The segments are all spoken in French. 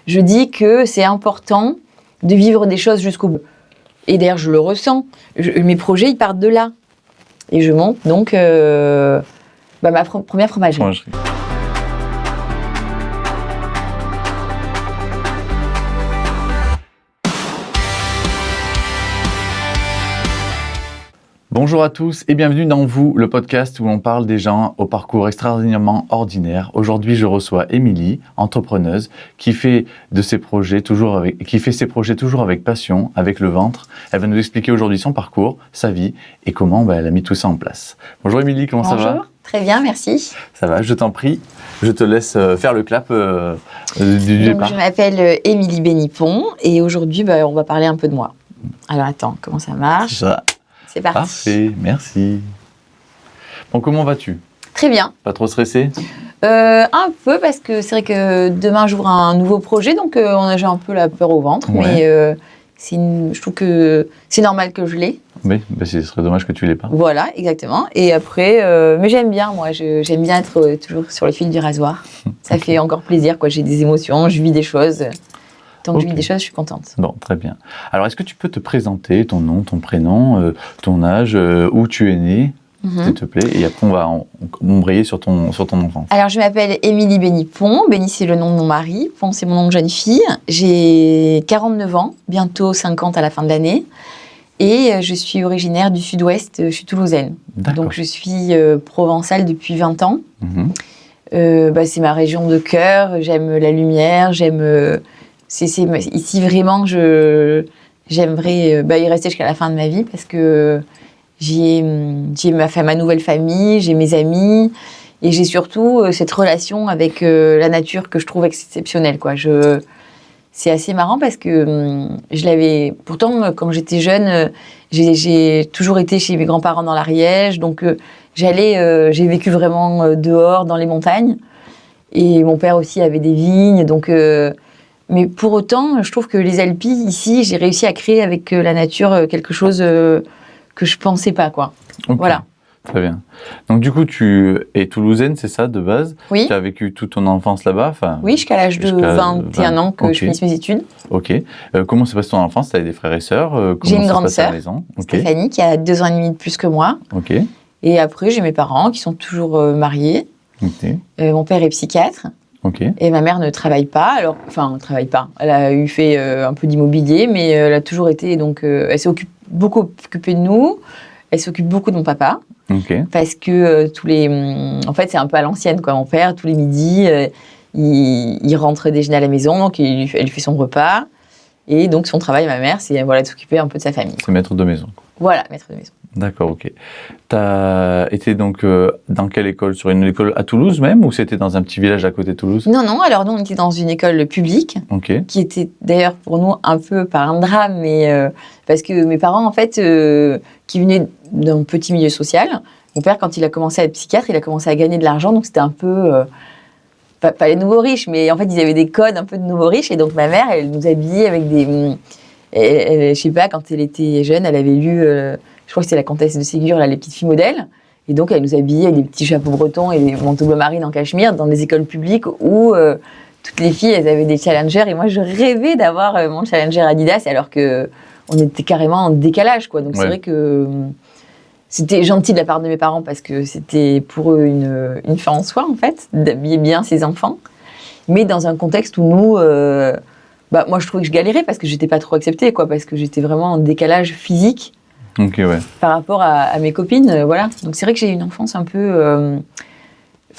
je dis que c'est important de vivre des choses jusqu'au bout. Et d'ailleurs, je le ressens. Mes projets, ils partent de là. Et je monte donc ma première fromagerie. Bonjour à tous et bienvenue dans Vous, le podcast où on parle des gens au parcours extraordinairement ordinaire. Aujourd'hui, je reçois Émilie, entrepreneuse, qui fait ses projets toujours avec passion, avec le ventre. Elle va nous expliquer aujourd'hui son parcours, sa vie et comment elle a mis tout ça en place. Bonjour Émilie, comment ça va ? Bonjour, très bien, merci. Ça va, je t'en prie. Je te laisse faire le clap du départ. Je m'appelle Émilie Bénipon et aujourd'hui, on va parler un peu de moi. Alors attends, comment ça marche ? Ça. C'est parti. Parfait, merci. Bon, comment vas-tu ? Très bien. Pas trop stressée ? Un peu, parce que c'est vrai que demain, j'ouvre un nouveau projet, donc j'ai un peu la peur au ventre, ouais. Mais je trouve que c'est normal que je l'ai. Oui, ce serait dommage que tu l'aies pas. Voilà, exactement. Et après, mais j'aime bien, moi, j'aime bien être toujours sur le fil du rasoir. Ça fait encore plaisir, quoi. J'ai des émotions, je vis des choses. Tant que je vis des choses, je suis contente. Bon, très bien. Alors, est-ce que tu peux te présenter, ton nom, ton prénom, ton âge, où tu es née, s'il te plaît, et après on va embrayer sur ton enfance. Alors, je m'appelle Émilie Bénipon. Béni, c'est le nom de mon mari. Pon, c'est mon nom de jeune fille. J'ai 49 ans, bientôt 50 à la fin de l'année. Et je suis originaire du sud-ouest, je suis toulousaine. D'accord. Donc, je suis provençale depuis 20 ans. C'est ma région de cœur. J'aime la lumière, c'est ici vraiment, j'aimerais y rester jusqu'à la fin de ma vie parce que j'ai ma nouvelle famille, j'ai mes amis et j'ai surtout cette relation avec la nature que je trouve exceptionnelle, quoi. C'est assez marrant parce que pourtant, quand j'étais jeune, j'ai toujours été chez mes grands-parents dans l'Ariège, donc j'ai vécu vraiment dehors, dans les montagnes. Et mon père aussi avait des vignes, donc... Mais pour autant, je trouve que les Alpilles, ici, j'ai réussi à créer avec la nature quelque chose que je pensais pas, quoi. Okay. Voilà. Très bien. Donc du coup, tu es toulousaine, c'est ça, de base ? Oui. Tu as vécu toute ton enfance là-bas ? Oui, jusqu'à l'âge de 21 ans que je finisse mes études. Ok. Comment se passe ton enfance ? Tu as des frères et sœurs ? J'ai une grande sœur, okay. Stéphanie, qui a 2 ans et demi de plus que moi. Ok. Et après, j'ai mes parents qui sont toujours mariés. Okay. Mon père est psychiatre. Okay. Et ma mère ne travaille pas. Ne travaille pas. Elle a fait un peu d'immobilier, mais elle a toujours été... Donc, elle s'est beaucoup occupée de nous. Elle s'occupe beaucoup de mon papa. Okay. Parce que en fait, c'est un peu à l'ancienne, quoi. Mon père, tous les midis, il rentre déjeuner à la maison, donc elle lui fait son repas. Et donc, son travail, ma mère, c'est de s'occuper un peu de sa famille. C'est maître de maison. Voilà, maître de maison. D'accord, ok. Tu as été donc dans quelle école ? Sur une école à Toulouse même, ou c'était dans un petit village à côté de Toulouse ? Non, alors nous, on était dans une école publique, qui était d'ailleurs pour nous un peu pas un drame, mais parce que mes parents, en fait, qui venaient d'un petit milieu social, mon père, quand il a commencé à être psychiatre, il a commencé à gagner de l'argent, donc c'était un peu... pas les nouveaux riches, mais en fait, ils avaient des codes un peu de nouveaux riches, et donc ma mère, elle nous habillait avec des... je sais pas, quand elle était jeune, elle avait lu... je crois que c'était la comtesse de Ségur, là, les petites filles modèles. Et donc, elle nous habillait avec des petits chapeaux bretons et des manteaux bleu marine en cachemire dans des écoles publiques où toutes les filles, elles avaient des challengers. Et moi, je rêvais d'avoir mon challenger Adidas alors qu'on était carrément en décalage, quoi. Donc, c'est vrai que c'était gentil de la part de mes parents parce que c'était pour eux une fin en soi, en fait, d'habiller bien ses enfants. Mais dans un contexte où nous... moi, je trouvais que je galérais parce que j'étais pas trop acceptée, quoi, parce que j'étais vraiment en décalage physique. Okay, ouais. Par rapport à mes copines, voilà. Donc c'est vrai que j'ai eu une enfance un peu...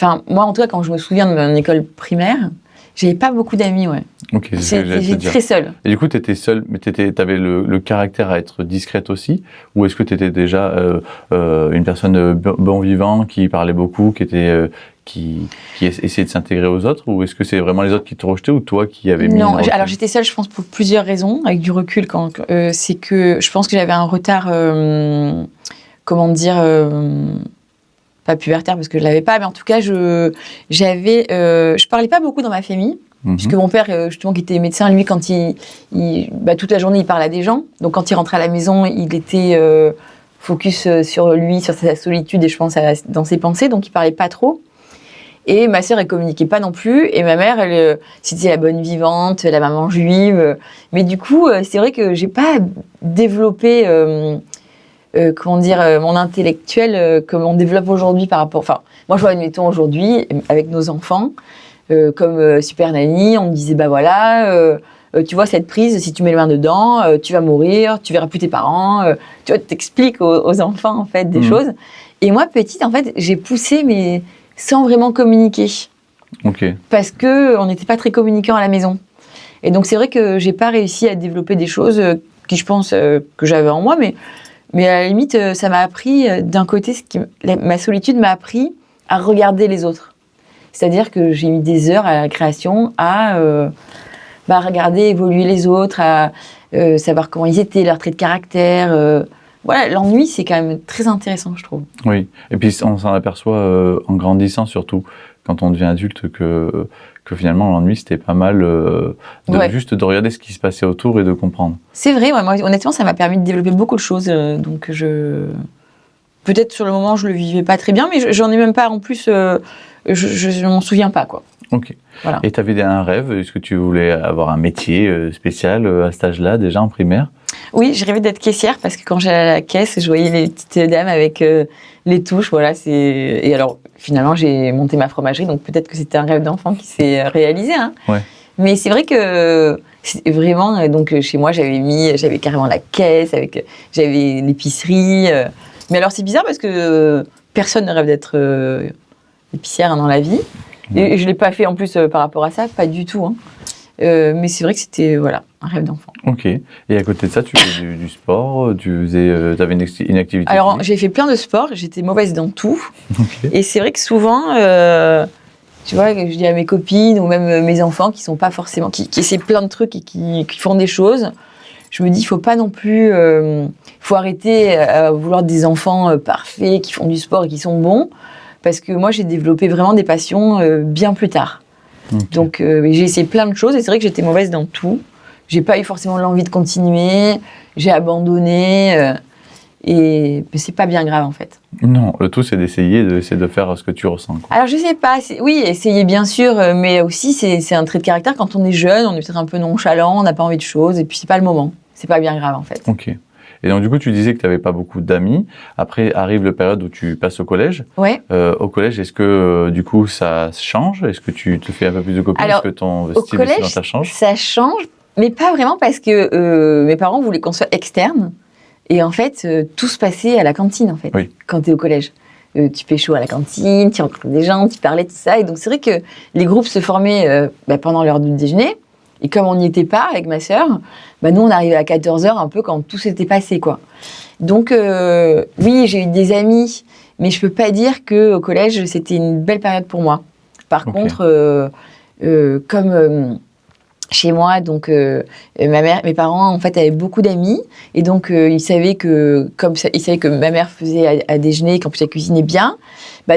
moi, en tout cas, quand je me souviens de mon école primaire, j'avais pas beaucoup d'amis, ouais. Ok, j'étais très seule. Et du coup, tu étais seule, mais t'avais le caractère à être discrète aussi ? Ou est-ce que tu étais déjà une personne bon vivant, qui parlait beaucoup, qui essayait de s'intégrer aux autres ? Ou est-ce que c'est vraiment les autres qui te rejetaient ou toi qui avais mis... Non, alors j'étais seule, je pense, pour plusieurs raisons, avec du recul. C'est que je pense que j'avais un retard, pas pubertaire parce que je l'avais pas, mais en tout cas, je parlais pas beaucoup dans ma famille. Puisque mon père, justement, qui était médecin, lui, quand toute la journée, il parlait à des gens. Donc, quand il rentrait à la maison, il était focus sur lui, sur sa solitude, et je pense dans ses pensées. Donc, il parlait pas trop. Et ma sœur, elle communiquait pas non plus. Et ma mère, c'était la bonne vivante, la maman juive. Mais du coup, c'est vrai que j'ai pas développé, mon intellectuel comme on développe aujourd'hui par rapport. Enfin, moi, je vois, admettons, aujourd'hui, avec nos enfants, comme Super Nanny, on me disait, bah voilà, tu vois cette prise, si tu mets les mains dedans, tu vas mourir, tu verras plus tes parents. Tu vois, t'expliques aux enfants, en fait, des choses. Et moi, petite, en fait, j'ai poussé, mais sans vraiment communiquer. Parce qu'on n'était pas très communicants à la maison. Et donc, c'est vrai que j'ai pas réussi à développer des choses qui, je pense, que j'avais en moi, mais à la limite, ça m'a appris, d'un côté, ma solitude m'a appris à regarder les autres. C'est-à-dire que j'ai mis des heures à la création à regarder évoluer les autres, à savoir comment ils étaient, leurs traits de caractère. Voilà, l'ennui, c'est quand même très intéressant, je trouve. Oui, et puis on s'en aperçoit en grandissant, surtout quand on devient adulte, que finalement l'ennui, c'était pas mal juste de regarder ce qui se passait autour et de comprendre. C'est vrai, moi, honnêtement, ça m'a permis de développer beaucoup de choses. Donc, peut-être sur le moment, je le vivais pas très bien, mais j'en ai même pas, en plus, je m'en souviens pas, quoi. Ok. Voilà. Et tu avais un rêve? Est-ce que tu voulais avoir un métier spécial à cet âge-là, déjà en primaire? Oui, je rêvais d'être caissière parce que quand j'allais à la caisse, je voyais les petites dames avec les touches. Voilà, et alors, finalement, j'ai monté ma fromagerie, donc peut-être que c'était un rêve d'enfant qui s'est réalisé. Hein. Ouais. Mais c'est vrai que vraiment, donc chez moi, j'avais carrément la caisse, j'avais l'épicerie. Mais alors, c'est bizarre parce que personne ne rêve d'être épicière dans la vie. Et je ne l'ai pas fait en plus par rapport à ça, pas du tout. Hein. Mais c'est vrai que c'était un rêve d'enfant. Ok. Et à côté de ça, tu faisais du sport, tu avais une activité? Alors, j'ai fait plein de sports, j'étais mauvaise dans tout. Okay. Et c'est vrai que souvent, tu vois, je dis à mes copines ou même mes enfants qui sont pas forcément, qui essaient plein de trucs et qui font des choses, je me dis, il faut pas non plus, faut arrêter à vouloir des enfants parfaits qui font du sport et qui sont bons, parce que moi, j'ai développé vraiment des passions bien plus tard. Okay. Donc, j'ai essayé plein de choses et c'est vrai que j'étais mauvaise dans tout. J'ai pas eu forcément l'envie de continuer, j'ai abandonné, mais c'est pas bien grave en fait. Non, le tout c'est d'essayer de faire ce que tu ressens. Quoi. Alors je sais pas, oui, essayer bien sûr, mais aussi c'est un trait de caractère. Quand on est jeune, on est peut-être un peu nonchalant, on n'a pas envie de choses et puis c'est pas le moment. C'est pas bien grave en fait. Ok. Et donc du coup tu disais que tu n'avais pas beaucoup d'amis. Après arrive la période où tu passes au collège. Ouais. Au collège, est-ce que du coup ça change? Est-ce que tu te fais un peu plus de copines? Alors, est-ce que ton style vestimentaire change? Ça change, mais pas vraiment parce que mes parents voulaient qu'on soit externe. Et en fait, tout se passait à la cantine, en fait, oui. Quand tu es au collège. Tu pécho à la cantine, tu rencontres des gens, tu parlais, tout ça. Et donc, c'est vrai que les groupes se formaient pendant l'heure du déjeuner. Et comme on n'y était pas avec ma sœur, nous, on arrivait à 14h, un peu quand tout s'était passé, quoi. Donc, oui, j'ai eu des amis, mais je peux pas dire qu'au collège, c'était une belle période pour moi. Par contre, comme... chez moi, donc mes parents en fait avaient beaucoup d'amis et donc ils savaient que ma mère faisait à déjeuner, qu'en plus elle cuisinait bien.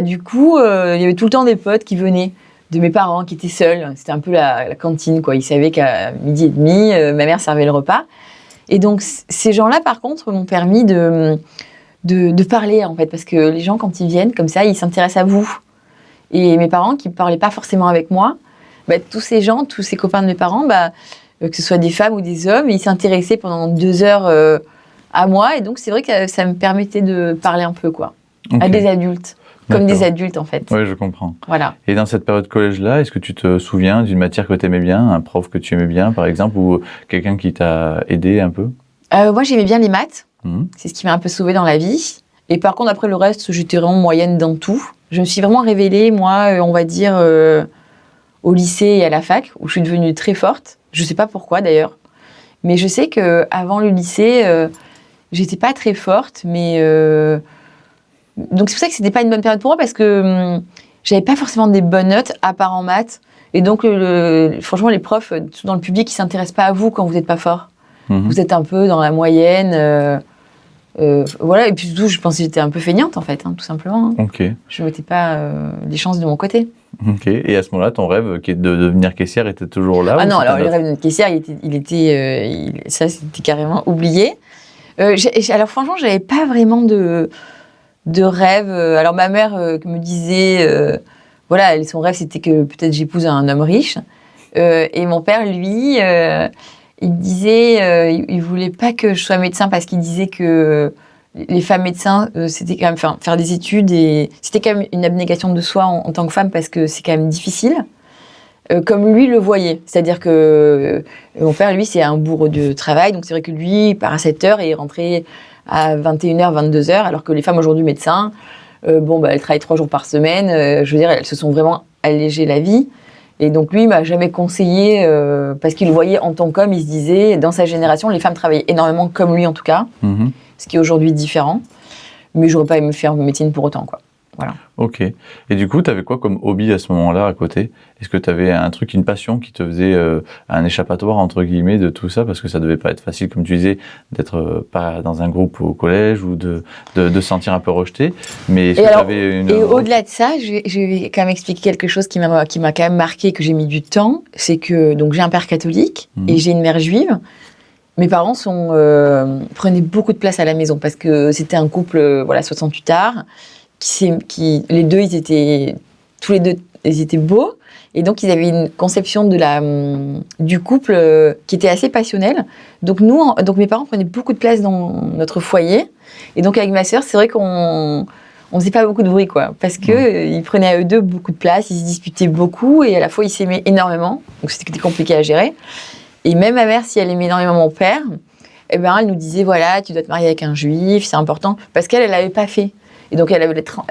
Du coup, il y avait tout le temps des potes qui venaient de mes parents qui étaient seuls. C'était un peu la cantine quoi. Ils savaient qu'à 12h30, ma mère servait le repas. Et donc ces gens-là, par contre, m'ont permis de parler en fait, parce que les gens quand ils viennent comme ça, ils s'intéressent à vous. Et mes parents qui parlaient pas forcément avec moi. Tous ces gens, tous ces copains de mes parents, que ce soit des femmes ou des hommes, ils s'intéressaient pendant 2 heures à moi. Et donc, c'est vrai que ça me permettait de parler un peu, quoi, à des adultes, comme des adultes, en fait. Oui, je comprends. Voilà. Et dans cette période collège-là, est-ce que tu te souviens d'une matière que tu aimais bien, un prof que tu aimais bien, par exemple, ou quelqu'un qui t'a aidé un peu? Moi, j'aimais bien les maths. C'est ce qui m'a un peu sauvée dans la vie. Et par contre, après le reste, j'étais vraiment moyenne dans tout. Je me suis vraiment révélée, moi, on va dire... au lycée et à la fac, où je suis devenue très forte. Je ne sais pas pourquoi, d'ailleurs. Mais je sais qu'avant le lycée, j'étais pas très forte. Mais donc, c'est pour ça que c'était pas une bonne période pour moi, parce que j'avais pas forcément des bonnes notes, à part en maths. Et donc, franchement, les profs, dans le public, ils s'intéressent pas à vous quand vous n'êtes pas fort. Vous êtes un peu dans la moyenne. Voilà. Et puis, surtout, je pensais que j'étais un peu feignante, en fait, tout simplement. Okay. Je ne mettais pas les chances de mon côté. Ok. Et à ce moment-là, ton rêve qui est de devenir caissière était toujours là? Ah non, alors le rêve de caissière, ça c'était carrément oublié. Alors franchement, j'avais pas vraiment de rêve. Alors ma mère me disait, voilà, son rêve, c'était que peut-être j'épouse un homme riche. Et mon père, lui, il disait, il voulait pas que je sois médecin parce qu'il disait que les femmes médecins, c'était quand même faire des études et c'était quand même une abnégation de soi en tant que femme parce que c'est quand même difficile. Comme lui le voyait. C'est-à-dire que mon père, lui, c'est un bourreau de travail. Donc, c'est vrai que lui, il part à 7h et il rentrait à 21h, 22h, alors que les femmes aujourd'hui médecins, elles travaillent 3 jours par semaine. Je veux dire, elles se sont vraiment allégées la vie. Et donc, lui, il m'a jamais conseillé, parce qu'il le voyait en tant qu'homme, il se disait, dans sa génération, les femmes travaillaient énormément comme lui, en tout cas, ce qui est aujourd'hui différent. Mais j'aurais pas aimé faire médecine pour autant, quoi. Voilà. Ok. Et du coup, tu avais quoi comme hobby à ce moment-là à côté? Est-ce que tu avais un truc, une passion qui te faisait un échappatoire, entre guillemets, de tout ça? Parce que ça devait pas être facile, comme tu disais, d'être pas dans un groupe au collège ou de se sentir un peu rejeté. Mais est-ce que tu avais une... Et au-delà de ça, je vais quand même expliquer quelque chose qui m'a quand même marqué, que j'ai mis du temps. C'est que donc, j'ai un père catholique et j'ai une mère juive. Mes parents prenaient beaucoup de place à la maison parce que c'était un couple 68 ans. Les deux, tous les deux, ils étaient beaux. Et donc, ils avaient une conception du couple qui était assez passionnelle. Donc, mes parents prenaient beaucoup de place dans notre foyer. Et donc, avec ma sœur, c'est vrai qu'on faisait pas beaucoup de bruit, quoi. Parce qu'ils prenaient à eux deux beaucoup de place, ils se disputaient beaucoup et à la fois, ils s'aimaient énormément. Donc, c'était compliqué à gérer. Et même ma mère, si elle aimait énormément mon père, elle nous disait, voilà, tu dois te marier avec un juif, c'est important. Parce qu'elle l'avait pas fait. Et donc, elle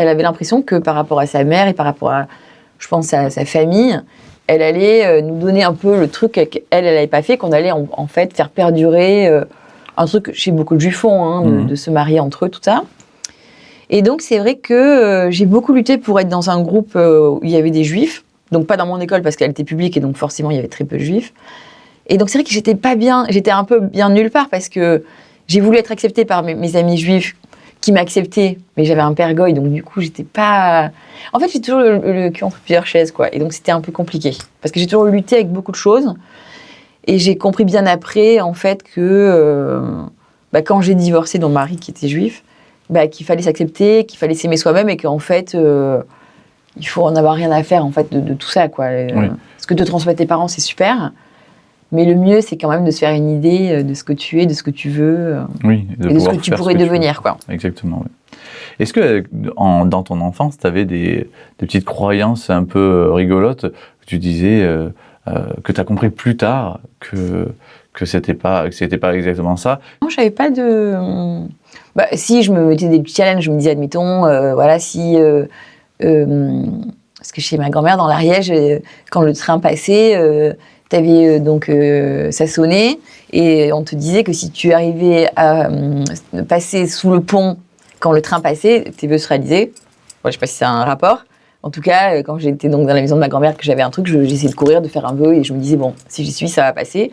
avait l'impression que par rapport à sa mère et par rapport à, je pense, à sa famille, elle allait nous donner un peu le truc qu'elle n'avait pas fait, qu'on allait en fait faire perdurer un truc chez beaucoup de juifs font, de se marier entre eux, tout ça. Et donc, c'est vrai que j'ai beaucoup lutté pour être dans un groupe où il y avait des juifs. Donc, pas dans mon école parce qu'elle était publique et donc forcément, il y avait très peu de juifs. Et donc, c'est vrai que j'étais un peu bien nulle part parce que j'ai voulu être acceptée par mes amis juifs qui m'acceptaient, mais j'avais un père goy, donc du coup, j'étais pas... En fait, j'ai toujours le cul entre plusieurs chaises, quoi. Et donc, c'était un peu compliqué. Parce que j'ai toujours lutté avec beaucoup de choses. Et j'ai compris bien après, en fait, que quand j'ai divorcé de mon mari qui était juif, qu'il fallait s'accepter, qu'il fallait s'aimer soi-même et qu'en fait, il faut en avoir rien à faire, en fait, de tout ça, quoi. Oui. Ce que te transmettent tes parents, c'est super. Mais le mieux, c'est quand même de se faire une idée de ce que tu es, de ce que tu veux, et de ce que tu pourrais devenir, quoi. Exactement, oui. Est-ce que dans ton enfance, tu avais des petites croyances un peu rigolotes que tu disais, que tu as compris plus tard que c'était pas exactement ça? Non, je n'avais pas de... si, je me mettais des petits challenges, je me disais, admettons, si... parce que chez ma grand-mère, dans l'Ariège, quand le train passait... ça sonnait et on te disait que si tu arrivais à passer sous le pont quand le train passait, tes vœux se réalisaient. Je ne sais pas si c'est un rapport. En tout cas, quand j'étais donc dans la maison de ma grand-mère, que j'avais un truc, j'essayais de courir, de faire un vœu et je me disais, bon, si j'y suis, ça va passer.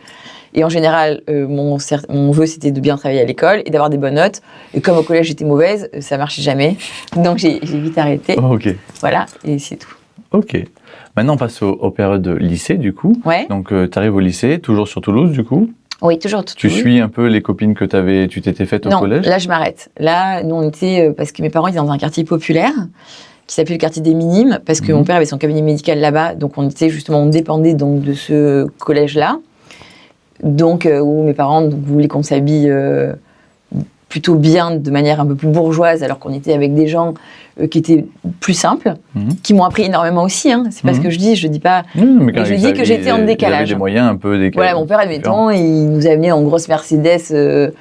Et en général, mon vœu, c'était de bien travailler à l'école et d'avoir des bonnes notes. Et comme au collège, j'étais mauvaise, ça ne marchait jamais. Donc, j'ai vite arrêté. Oh, ok. Voilà, et c'est tout. Ok. Maintenant, on passe aux périodes de lycée, du coup. Ouais. Donc, tu arrives au lycée, toujours sur Toulouse, du coup. Oui, toujours à Toulouse. Tu suis un peu les copines que tu t'étais faites au collège? Non, là, je m'arrête. Là, nous, on était... parce que mes parents étaient dans un quartier populaire qui s'appelait le quartier des Minimes, parce que mon père avait son cabinet médical là-bas. Donc, on dépendait donc de ce collège-là. Donc, où mes parents voulaient qu'on s'habille... plutôt bien, de manière un peu plus bourgeoise, alors qu'on était avec des gens qui étaient plus simples, qui m'ont appris énormément aussi. C'est pas ce que je dis pas... mais je dis que j'étais en décalage. Il avait des moyens un peu décalés. Voilà, mon père, admettons, il nous amenait en grosse Mercedes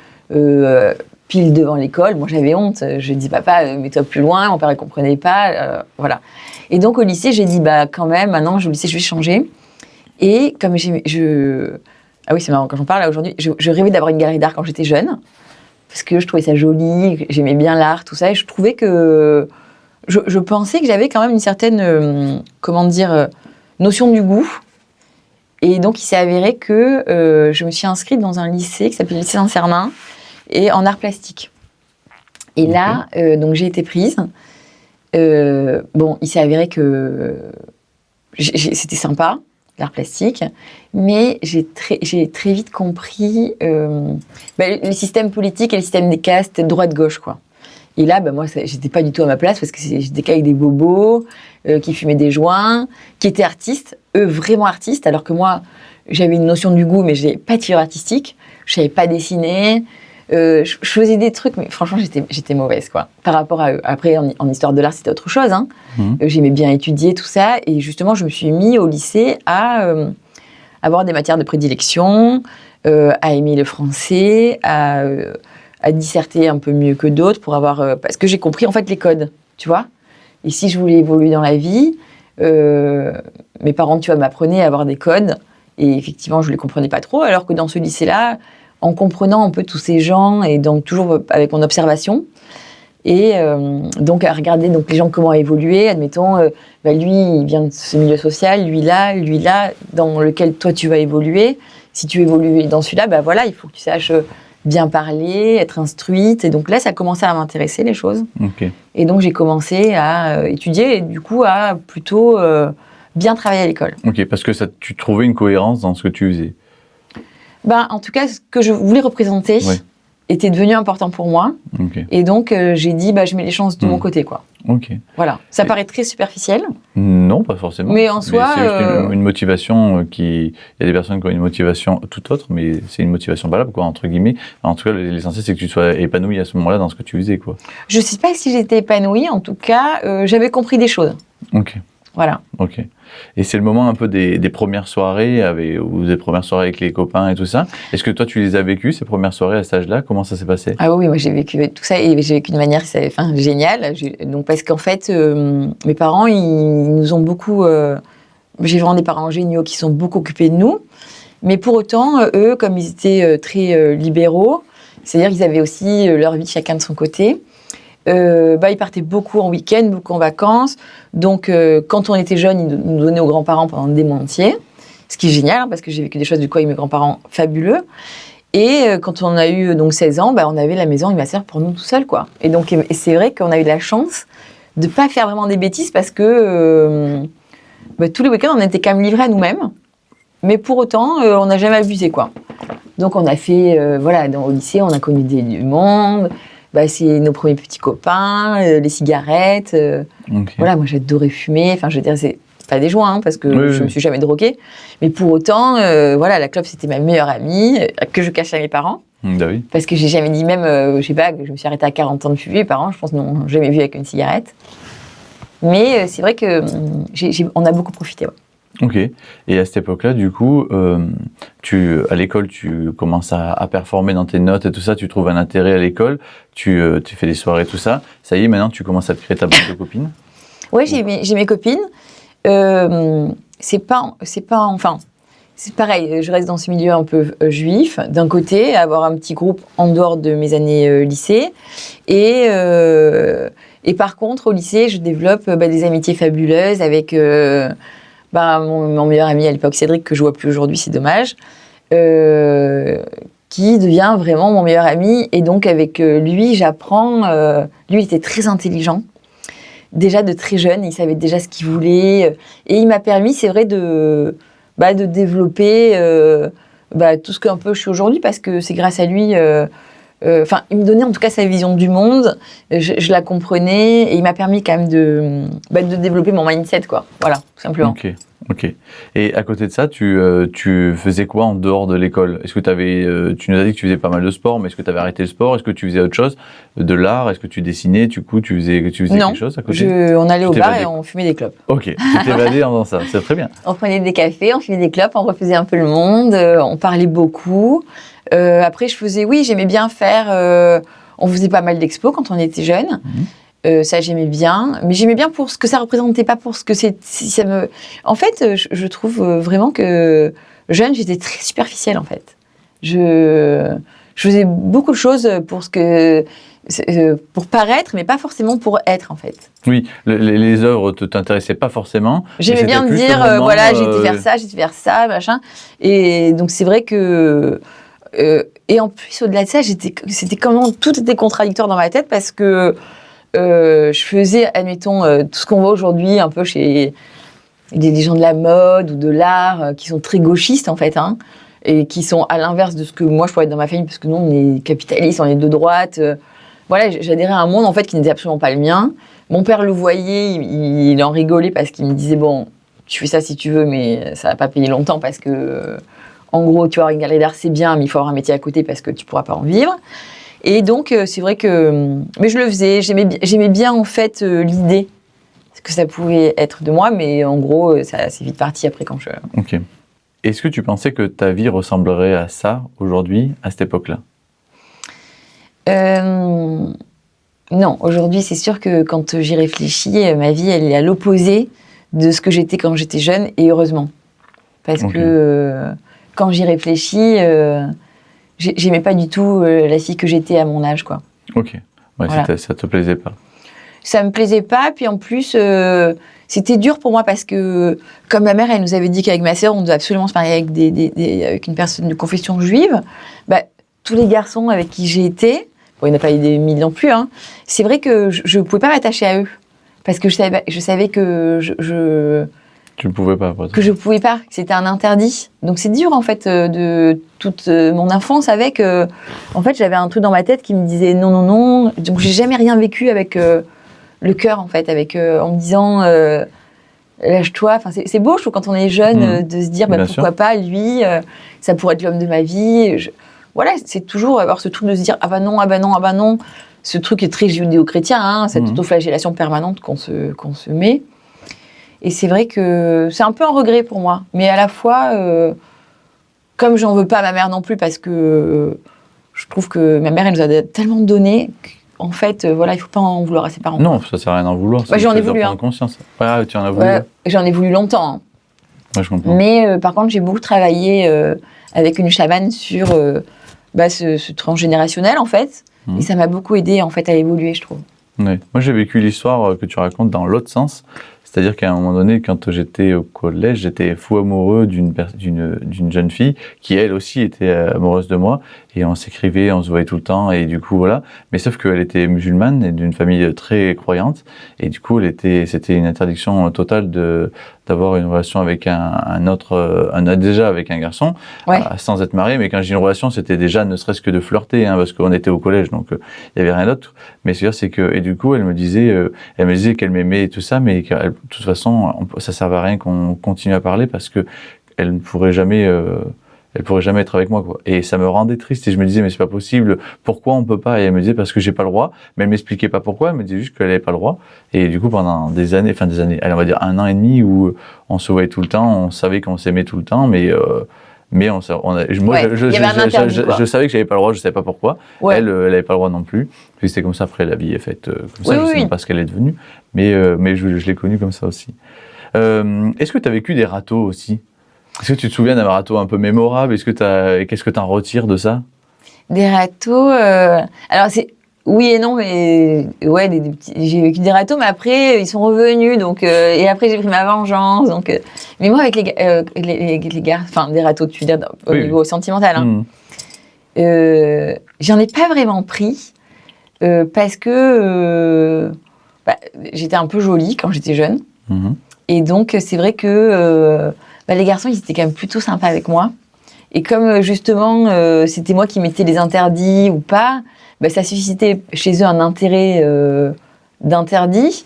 pile devant l'école. Moi, j'avais honte. Je dis, papa, mets-toi plus loin. Mon père, il comprenait pas. Voilà. Et donc, au lycée, j'ai dit, quand même, maintenant, au lycée, je vais changer. Et comme ah oui, c'est marrant, quand j'en parle là aujourd'hui, je rêvais d'avoir une galerie d'art quand j'étais jeune. Parce que je trouvais ça joli, j'aimais bien l'art, tout ça, et je trouvais que... Je pensais que j'avais quand même une certaine, notion du goût. Et donc, il s'est avéré que je me suis inscrite dans un lycée qui s'appelle le lycée Saint-Cernin, et en art plastique. Et là, donc j'ai été prise. Il s'est avéré que c'était sympa, l'art plastique, mais j'ai très vite compris le système politique et le système des castes droite-gauche, quoi. Et là, moi, j'étais pas du tout à ma place parce que j'étais qu'avec des bobos qui fumaient des joints, qui étaient artistes, eux vraiment artistes, alors que moi, j'avais une notion du goût, mais je n'avais pas de fibre artistique, je savais pas dessiner, je faisais des trucs, mais franchement, j'étais mauvaise, quoi. Par rapport à eux. Après, en histoire de l'art, c'était autre chose. Hein. J'aimais bien étudier tout ça, et justement, je me suis mis au lycée à avoir des matières de prédilection, à aimer le français, à disserter un peu mieux que d'autres pour avoir... parce que j'ai compris, en fait, les codes, tu vois. Et si je voulais évoluer dans la vie, mes parents, tu vois, m'apprenaient à avoir des codes. Et effectivement, je ne les comprenais pas trop. Alors que dans ce lycée-là, en comprenant un peu tous ces gens, et donc toujours avec mon observation, et donc à regarder donc, les gens comment évoluer, admettons, lui, il vient de ce milieu social, lui là, dans lequel toi, tu vas évoluer. Si tu évolues dans celui-là, voilà, il faut que tu saches... bien parler, être instruite. Et donc là, ça a commencé à m'intéresser, les choses. Okay. Et donc, j'ai commencé à étudier et du coup, à plutôt bien travailler à l'école. Ok, parce que tu trouvais une cohérence dans ce que tu faisais. En tout cas, ce que je voulais représenter était devenu important pour moi. Okay. Et donc, j'ai dit, je mets les chances de mon côté, quoi. Ok. Voilà. Ça paraît très superficiel. Non, pas forcément. Mais en soi... c'est juste une motivation qui... Il y a des personnes qui ont une motivation tout autre, mais c'est une motivation valable, quoi, entre guillemets. En tout cas, l'essentiel, c'est que tu sois épanoui à ce moment-là dans ce que tu faisais, quoi. Je ne sais pas si j'étais épanouie. En tout cas, j'avais compris des choses. Ok. Voilà. Ok. Et c'est le moment un peu des premières soirées, ou des premières soirées avec les copains et tout ça. Est-ce que toi, tu les as vécues, ces premières soirées à cet âge-là? Comment ça s'est passé? Ah oui, moi j'ai vécu tout ça et j'ai vécu de manière géniale. Donc, parce qu'en fait, mes parents, ils nous ont beaucoup... j'ai vraiment des parents géniaux qui sont beaucoup occupés de nous. Mais pour autant, eux, comme ils étaient très libéraux, c'est-à-dire qu'ils avaient aussi leur vie chacun de son côté, ils partaient beaucoup en week-end, beaucoup en vacances. Donc, quand on était jeunes, ils nous donnaient aux grands-parents pendant des mois entiers. Ce qui est génial, parce que j'ai vécu des choses du coup avec mes grands-parents fabuleux. Et quand on a eu donc 16 ans, on avait la maison et ma sœur pour nous tout seuls, quoi. Et donc, et c'est vrai qu'on a eu la chance de ne pas faire vraiment des bêtises parce que tous les week-ends, on était quand même livrés à nous-mêmes. Mais pour autant, on n'a jamais abusé, quoi. Donc, on a fait, au lycée, on a connu du monde. C'est nos premiers petits copains, les cigarettes. Okay. Voilà, moi, j'adorais fumer. Enfin, je veux dire, c'est pas des joints, parce que je me suis jamais droguée. Mais pour autant, la clope, c'était ma meilleure amie, que je cachais à mes parents. Oui. Parce que j'ai jamais dit même, je sais pas, que je me suis arrêtée à 40 ans de fumer. Mes parents, je pense, n'ont jamais vu avec une cigarette. Mais c'est vrai qu'on a beaucoup profité. Ouais. Ok. Et à cette époque-là, du coup, à l'école, tu commences à performer dans tes notes et tout ça, tu trouves un intérêt à l'école, tu fais des soirées, tout ça. Ça y est, maintenant, tu commences à te créer ta bande de copines? Oui, j'ai mes copines. C'est pareil, je reste dans ce milieu un peu juif, d'un côté, avoir un petit groupe en dehors de mes années lycée. Et par contre, au lycée, je développe des amitiés fabuleuses avec... mon meilleur ami à l'époque, Cédric, que je vois plus aujourd'hui, c'est dommage, qui devient vraiment mon meilleur ami. Et donc, avec lui, j'apprends... lui, il était très intelligent. Déjà de très jeune, il savait déjà ce qu'il voulait. Et il m'a permis, c'est vrai, de développer tout ce qu'un peu je suis aujourd'hui, parce que c'est grâce à lui... il me donnait en tout cas sa vision du monde, je la comprenais, et il m'a permis quand même de développer mon mindset, quoi. Voilà, tout simplement. Ok. Et à côté de ça, tu faisais quoi en dehors de l'école? Est-ce que tu nous as dit que tu faisais pas mal de sport, mais est-ce que tu avais arrêté le sport? Est-ce que tu faisais autre chose? De l'art? Est-ce que tu dessinais? Du coup, tu faisais quelque chose à côté? On allait au bar et on fumait des clopes. Ok, tu t'évadais en faisant ça, c'est très bien. On prenait des cafés, on fumait des clopes, on refaisait un peu le monde, on parlait beaucoup. Après, j'aimais bien faire... on faisait pas mal d'expos quand on était jeunes. Ça, j'aimais bien. Mais j'aimais bien pour ce que ça représentait, pas pour ce que c'est... En fait, je trouve vraiment que jeune, j'étais très superficielle, en fait. Je faisais beaucoup de choses pour paraître, mais pas forcément pour être, en fait. Oui, les œuvres ne t'intéressaient pas forcément. J'aimais bien me dire, j'ai été faire ça, machin. Et donc, c'est vrai que... et en plus, au-delà de ça, tout était contradictoire dans ma tête, parce que je faisais, admettons, tout ce qu'on voit aujourd'hui un peu chez des gens de la mode ou de l'art qui sont très gauchistes, en fait, hein, et qui sont à l'inverse de ce que moi je pourrais être dans ma famille, parce que nous, on est capitalistes, on est de droite, voilà, j'adhérais à un monde en fait qui n'était absolument pas le mien. Mon père le voyait, il en rigolait parce qu'il me disait bon, tu fais ça si tu veux, mais ça va pas payer longtemps parce que en gros, tu vois, une galerie d'art c'est bien, mais il faut avoir un métier à côté parce que tu pourras pas en vivre. Et donc c'est vrai que, mais je le faisais, j'aimais bien en fait l'idée que ça pouvait être de moi, mais en gros, ça c'est vite parti après quand je. Ok. Est-ce que tu pensais que ta vie ressemblerait à ça aujourd'hui, à cette époque-là ? Non, aujourd'hui, c'est sûr que quand j'y réfléchis, ma vie, elle est à l'opposé de ce que j'étais quand j'étais jeune, et heureusement. Parce que quand j'y réfléchis, j'aimais pas du tout la fille que j'étais à mon âge, quoi. Ok. Ouais, voilà. Ça te plaisait pas ? Ça me plaisait pas, puis en plus, c'était dur pour moi parce que, comme ma mère, elle nous avait dit qu'avec ma sœur, on devait absolument se marier avec une personne de confession juive, bah, tous les garçons avec qui j'ai été, bon, il n'y en a pas eu des milliers non plus, hein, c'est vrai que je ne pouvais pas m'attacher à eux. Parce que je savais que tu ne pouvais pas. Que je ne pouvais pas, que c'était un interdit. Donc c'est dur, en fait, de toute mon enfance avec... en fait, j'avais un truc dans ma tête qui me disait non, non, non. Donc j'ai jamais rien vécu avec le cœur, en fait, en me disant... lâche-toi. Enfin, c'est beau, je trouve, quand on est jeune, de se dire bah, pourquoi pas, lui, ça pourrait être l'homme de ma vie. Voilà, c'est toujours avoir ce truc de se dire ah bah non, ah bah non, ah bah non. Ce truc est très judéo-chrétien, hein, cette autoflagellation permanente qu'on se met. Et c'est vrai que c'est un peu un regret pour moi. Mais à la fois, comme j'en veux pas à ma mère non plus, parce que je trouve que ma mère, elle nous a tellement donné qu'en fait, voilà, il faut pas en vouloir à ses parents. Non, ça sert à rien d'en vouloir. Bah, j'en ai voulu. Hein. Conscience. Ouais, tu en as voulu. J'en ai voulu longtemps. Hein. Ouais, je comprends. Mais par contre, j'ai beaucoup travaillé avec une chamane sur ce transgénérationnel, en fait. Et ça m'a beaucoup aidé, en fait, à évoluer, je trouve. Ouais. Moi, j'ai vécu l'histoire que tu racontes dans l'autre sens. C'est-à-dire qu'à un moment donné, quand j'étais au collège, j'étais fou amoureux d'une jeune fille qui, elle aussi, était amoureuse de moi. Et on s'écrivait, on se voyait tout le temps. Et du coup, voilà. Mais sauf qu'elle était musulmane et d'une famille très croyante. Et du coup, c'était une interdiction totale d'avoir une relation avec déjà avec un garçon, sans être marié. Mais quand j'ai une relation, c'était déjà ne serait-ce que de flirter, hein, parce qu'on était au collège, donc il y avait rien d'autre. Mais c'est que, et du coup, elle me disait qu'elle m'aimait et tout ça, mais que, de toute façon, ça servait à rien qu'on continue à parler parce que elle ne pourrait jamais être avec moi, quoi. Et ça me rendait triste et je me disais mais c'est pas possible, pourquoi on peut pas? Et elle me disait parce que j'ai pas le droit, mais elle m'expliquait pas pourquoi, elle me disait juste qu'elle avait pas le droit. Et du coup pendant des années, allez, on va dire 1 an et demi où on se voyait tout le temps, on savait qu'on s'aimait tout le temps, mais je savais que j'avais pas le droit, je savais pas pourquoi. Ouais. Elle avait pas le droit non plus. Puis c'était comme ça, après la vie est faite comme ça, je sais même pas ce qu'elle est devenue, mais je l'ai connue comme ça aussi. Est-ce que tu as vécu des râteaux aussi? Est-ce que tu te souviens d'un râteau un peu mémorable? Qu'est-ce que tu en retires de ça? Des râteaux, alors c'est oui et non, mais ouais, j'ai vécu des râteaux, mais après ils sont revenus, donc et après j'ai pris ma vengeance, donc. Mais moi avec les gars, enfin des râteaux, tu veux dire au niveau sentimental, hein, j'en ai pas vraiment pris parce que j'étais un peu jolie quand j'étais jeune, et donc c'est vrai que les garçons ils étaient quand même plutôt sympas avec moi. Et comme justement, c'était moi qui mettais les interdits ou pas, ça suscitait chez eux un intérêt d'interdit.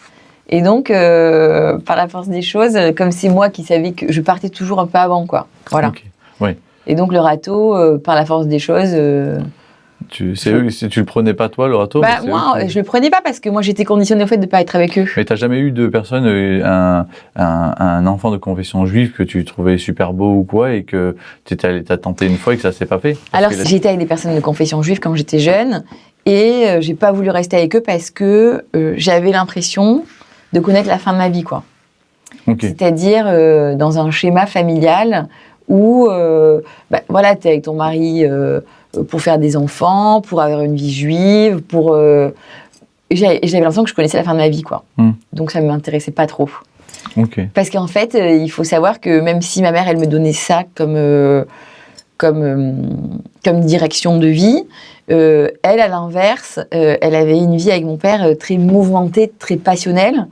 Et donc, par la force des choses, comme c'est moi qui savais que je partais toujours un peu avant, quoi. Voilà. Okay. Ouais. Et donc le râteau, par la force des choses... tu le prenais pas toi, le râteau? Moi, je le prenais pas parce que moi j'étais conditionnée au fait de pas être avec eux. Mais t'as jamais eu de personne, un enfant de confession juive que tu trouvais super beau ou quoi et que t'as tenté une fois et que ça s'est pas fait? Alors j'étais avec des personnes de confession juive quand j'étais jeune et j'ai pas voulu rester avec eux parce que j'avais l'impression de connaître la fin de ma vie, quoi. Okay. C'est-à-dire dans un schéma familial où t'es avec ton mari pour faire des enfants, pour avoir une vie juive, j'avais l'impression que je connaissais la fin de ma vie, quoi. Donc ça ne m'intéressait pas trop. Okay. Parce qu'en fait, il faut savoir que même si ma mère, elle me donnait ça comme direction de vie, elle, à l'inverse, elle avait une vie avec mon père très mouvementée, très passionnelle.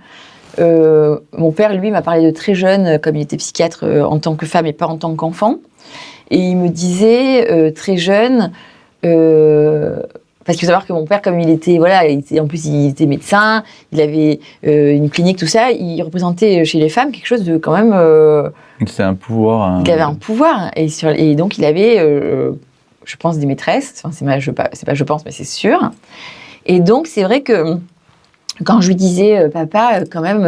Mon père, lui, m'a parlé de très jeune, comme il était psychiatre en tant que femme et pas en tant qu'enfant. Et il me disait, très jeune, Parce qu'il faut savoir que mon père, comme il était médecin, il avait une clinique, tout ça, il représentait chez les femmes quelque chose de quand même... C'est un pouvoir. Il avait un pouvoir. Et donc, il avait, je pense, des maîtresses. Enfin, c'est pas je pense, mais c'est sûr. Et donc, c'est vrai que quand je lui disais, papa, quand même,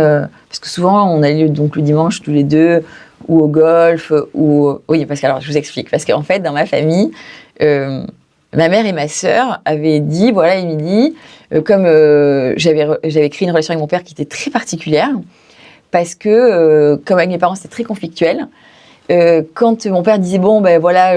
parce que souvent, on allait donc le dimanche tous les deux, ou au golf, oui, parce que, alors, je vous explique. Parce qu'en fait, dans ma famille... ma mère et ma sœur avaient dit, voilà, Émilie, comme j'avais créé une relation avec mon père qui était très particulière, parce que, comme avec mes parents, c'était très conflictuel. Quand mon père disait, bon, ben voilà,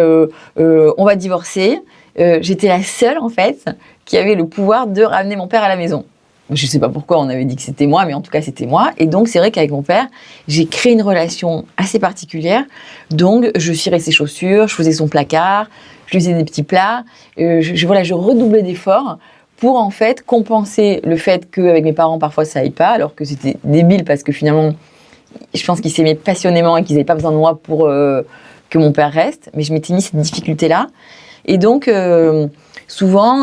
on va divorcer, j'étais la seule, en fait, qui avait le pouvoir de ramener mon père à la maison. Je ne sais pas pourquoi on avait dit que c'était moi, mais en tout cas, c'était moi. Et donc, c'est vrai qu'avec mon père, j'ai créé une relation assez particulière. Donc, je cirais ses chaussures, je faisais son placard, je lui faisais des petits plats. Je redoublais d'efforts pour, en fait, compenser le fait qu'avec mes parents, parfois, ça n'aille pas, alors que c'était débile parce que finalement, je pense qu'ils s'aimaient passionnément et qu'ils n'avaient pas besoin de moi pour que mon père reste. Mais je m'étais mis cette difficulté-là. Et donc... souvent,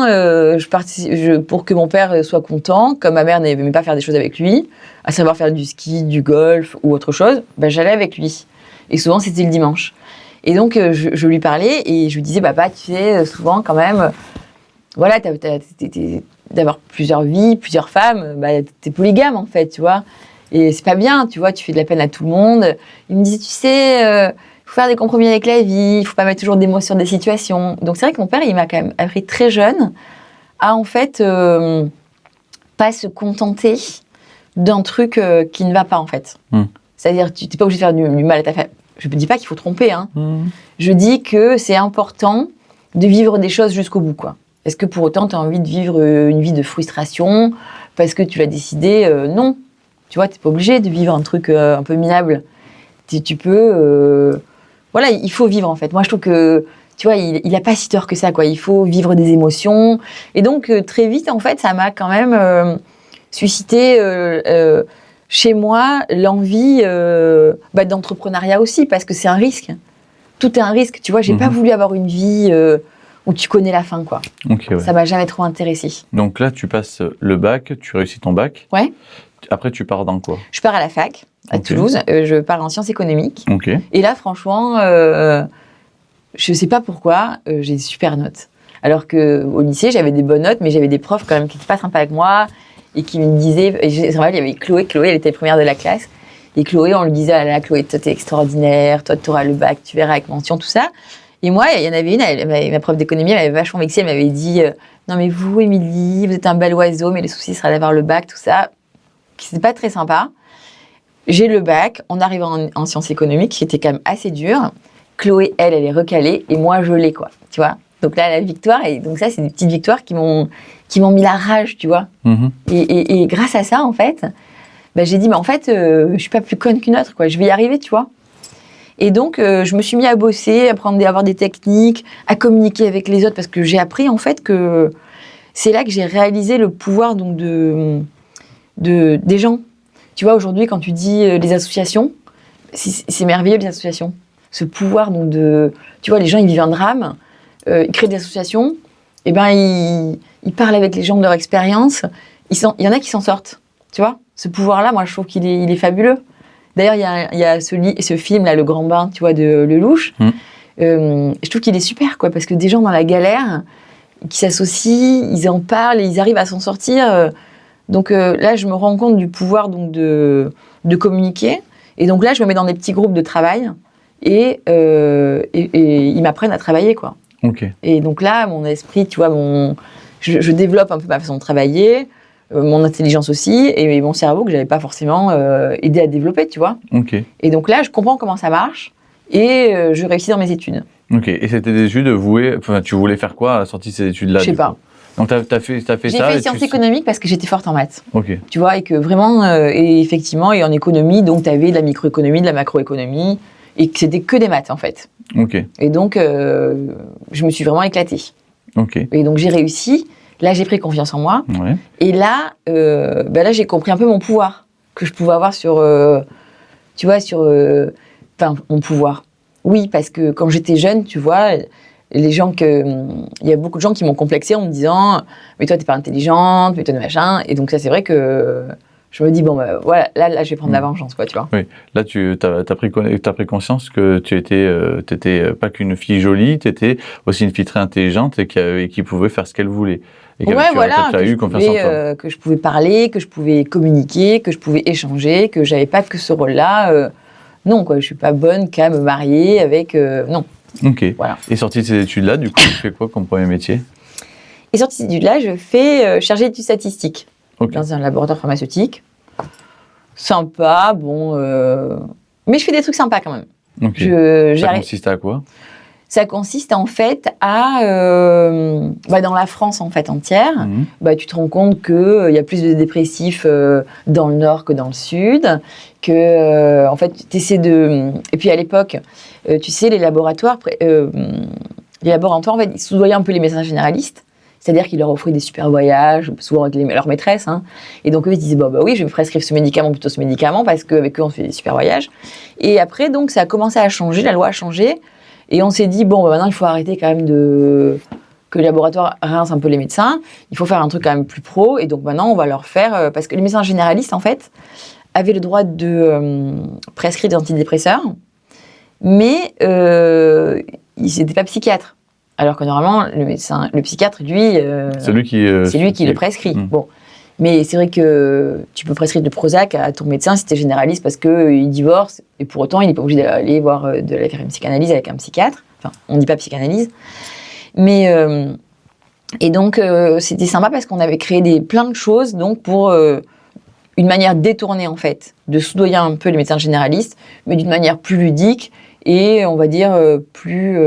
pour que mon père soit content, comme ma mère n'aimait pas faire des choses avec lui, à savoir faire du ski, du golf ou autre chose, ben j'allais avec lui. Et souvent, c'était le dimanche. Et donc, je lui parlais et je lui disais, papa, tu sais, souvent quand même, voilà, d'avoir plusieurs vies, plusieurs femmes, bah, t'es polygame en fait, tu vois. Et c'est pas bien, tu vois, tu fais de la peine à tout le monde. Il me disait, tu sais... il faut faire des compromis avec la vie, il ne faut pas mettre toujours des mots sur des situations. Donc c'est vrai que mon père, il m'a quand même appris très jeune à en fait pas se contenter d'un truc qui ne va pas en fait. C'est-à-dire tu n'es pas obligé de faire du mal à ta famille. Je ne dis pas qu'il faut tromper, hein. Je dis que c'est important de vivre des choses jusqu'au bout, quoi. Est-ce que pour autant tu as envie de vivre une vie de frustration parce que tu l'as décidé? Non. Tu vois, tu n'es pas obligé de vivre un truc un peu minable. Tu peux... Voilà, il faut vivre en fait. Moi, je trouve que, tu vois, il n'a pas si tort que ça, quoi. Il faut vivre des émotions. Et donc, très vite, en fait, ça m'a quand même suscité chez moi l'envie d'entrepreneuriat aussi, parce que c'est un risque. Tout est un risque. Tu vois, j'ai pas voulu avoir une vie où tu connais la fin, quoi. Okay, ouais. Ça m'a jamais trop intéressée. Donc là, tu passes le bac, tu réussis ton bac. Ouais. Après, tu pars dans quoi? Je pars à la fac. À Toulouse, je pars en sciences économiques. Et là, franchement, je ne sais pas pourquoi, j'ai des super notes. Alors qu'au lycée, j'avais des bonnes notes, mais j'avais des profs quand même qui n'étaient pas sympas avec moi et qui me disaient... Et je me rappelle, il y avait Chloé, elle était première de la classe. Et Chloé, on lui disait, ah là, Chloé, toi, t'es extraordinaire, toi, tu auras le bac, tu verras avec mention, tout ça. Et moi, il y en avait une, ma prof d'économie, elle m'avait vachement vexée, elle m'avait dit, non mais vous, Émilie, vous êtes un bel oiseau, mais le souci sera d'avoir le bac, tout ça. C'était pas très sympa. J'ai le bac, on arrive en sciences économiques, qui était quand même assez dur. Chloé, elle est recalée, et moi, je l'ai, quoi, tu vois. Donc là, la victoire, et donc ça, c'est des petites victoires qui m'ont mis la rage, tu vois. Et grâce à ça, en fait, j'ai dit, mais en fait, je suis pas plus conne qu'une autre, quoi. Je vais y arriver, tu vois. Et donc, je me suis mis à bosser, à avoir des techniques, à communiquer avec les autres, parce que j'ai appris, en fait, que c'est là que j'ai réalisé le pouvoir, donc, des gens. Tu vois, aujourd'hui, quand tu dis les associations, c'est merveilleux, les associations. Ce pouvoir, donc, tu vois, les gens, ils vivent un drame, ils créent des associations, et ben, ils parlent avec les gens de leur expérience, il y en a qui s'en sortent, tu vois. Ce pouvoir-là, moi, je trouve qu'il est fabuleux. D'ailleurs, il y a ce film-là, Le Grand Bain, tu vois, de Lelouch. Je trouve qu'il est super, quoi, parce que des gens dans la galère, qui s'associent, ils en parlent, et ils arrivent à s'en sortir. Donc là, je me rends compte du pouvoir donc, de communiquer. Et donc là, je me mets dans des petits groupes de travail et ils m'apprennent à travailler, quoi. Et donc là, mon esprit, tu vois, je développe un peu ma façon de travailler, mon intelligence aussi, et mon cerveau que je n'avais pas forcément aidé à développer, tu vois. Et donc là, je comprends comment ça marche et je réussis dans mes études. Et c'était des études vouées... Enfin, tu voulais faire quoi à la sortie de ces études-là? Je sais pas. Donc, t'as fait ça. J'ai fait sciences économiques parce que j'étais forte en maths. Tu vois, et que vraiment, et effectivement, et en économie, donc tu avais de la microéconomie, de la macroéconomie, et que c'était que des maths, en fait. Et donc, je me suis vraiment éclatée. Et donc, j'ai réussi. Là, j'ai pris confiance en moi. Et là, là, j'ai compris un peu mon pouvoir que je pouvais avoir sur, tu vois, sur, mon pouvoir. Oui, parce que quand j'étais jeune, tu vois, il y a beaucoup de gens qui m'ont complexée en me disant « Mais toi, t'es pas intelligente, mais toi, machin ». Et donc ça, c'est vrai que je me dis « Bon, bah, voilà, là, je vais prendre la vengeance, quoi, tu vois ». Oui, là, t'as pris conscience que tu étais pas qu'une fille jolie, tu étais aussi une fille très intelligente et qui pouvait faire ce qu'elle voulait. Et que je pouvais parler, que je pouvais communiquer, que je pouvais échanger, que j'avais pas que ce rôle-là. Non, quoi, je suis pas bonne qu'à me marier avec... non. Ok. Voilà. Et sortie de ces études-là, du coup, tu fais quoi comme premier métier ? Et sortie de ces études-là, je fais chargée d'études statistiques dans un laboratoire pharmaceutique. Sympa, bon... Mais je fais des trucs sympas quand même. Okay. Ça consiste à quoi ? Ça consiste en fait à, dans la France en fait entière, tu te rends compte qu'il y a plus de dépressifs dans le nord que dans le sud, que en fait tu essaies de... Et puis à l'époque, tu sais, les laboratoires en fait, ils soudoyaient un peu les médecins généralistes, c'est-à-dire qu'ils leur offraient des super voyages, souvent avec leurs maîtresses, hein. Et donc eux ils se disaient oui, je vais me prescrire ce médicament plutôt ce médicament parce qu'avec eux on fait des super voyages. Et après donc ça a commencé à changer, la loi a changé. Et on s'est dit, maintenant, il faut arrêter quand même que les laboratoires rincent un peu les médecins. Il faut faire un truc quand même plus pro. Et donc maintenant, on va leur faire... parce que les médecins généralistes, en fait, avaient le droit de prescrire des antidépresseurs, mais ils n'étaient pas psychiatres. Alors que normalement, le psychiatre, lui... c'est lui qui le prescrit. Bon. Mais c'est vrai que tu peux prescrire du Prozac à ton médecin si tu es généraliste parce qu'il divorce et pour autant il n'est pas obligé d'aller faire une psychanalyse avec un psychiatre. Enfin, on ne dit pas psychanalyse. Mais, et donc c'était sympa parce qu'on avait créé plein de choses donc pour une manière détournée en fait de soudoyer un peu les médecins généralistes, mais d'une manière plus ludique et on va dire plus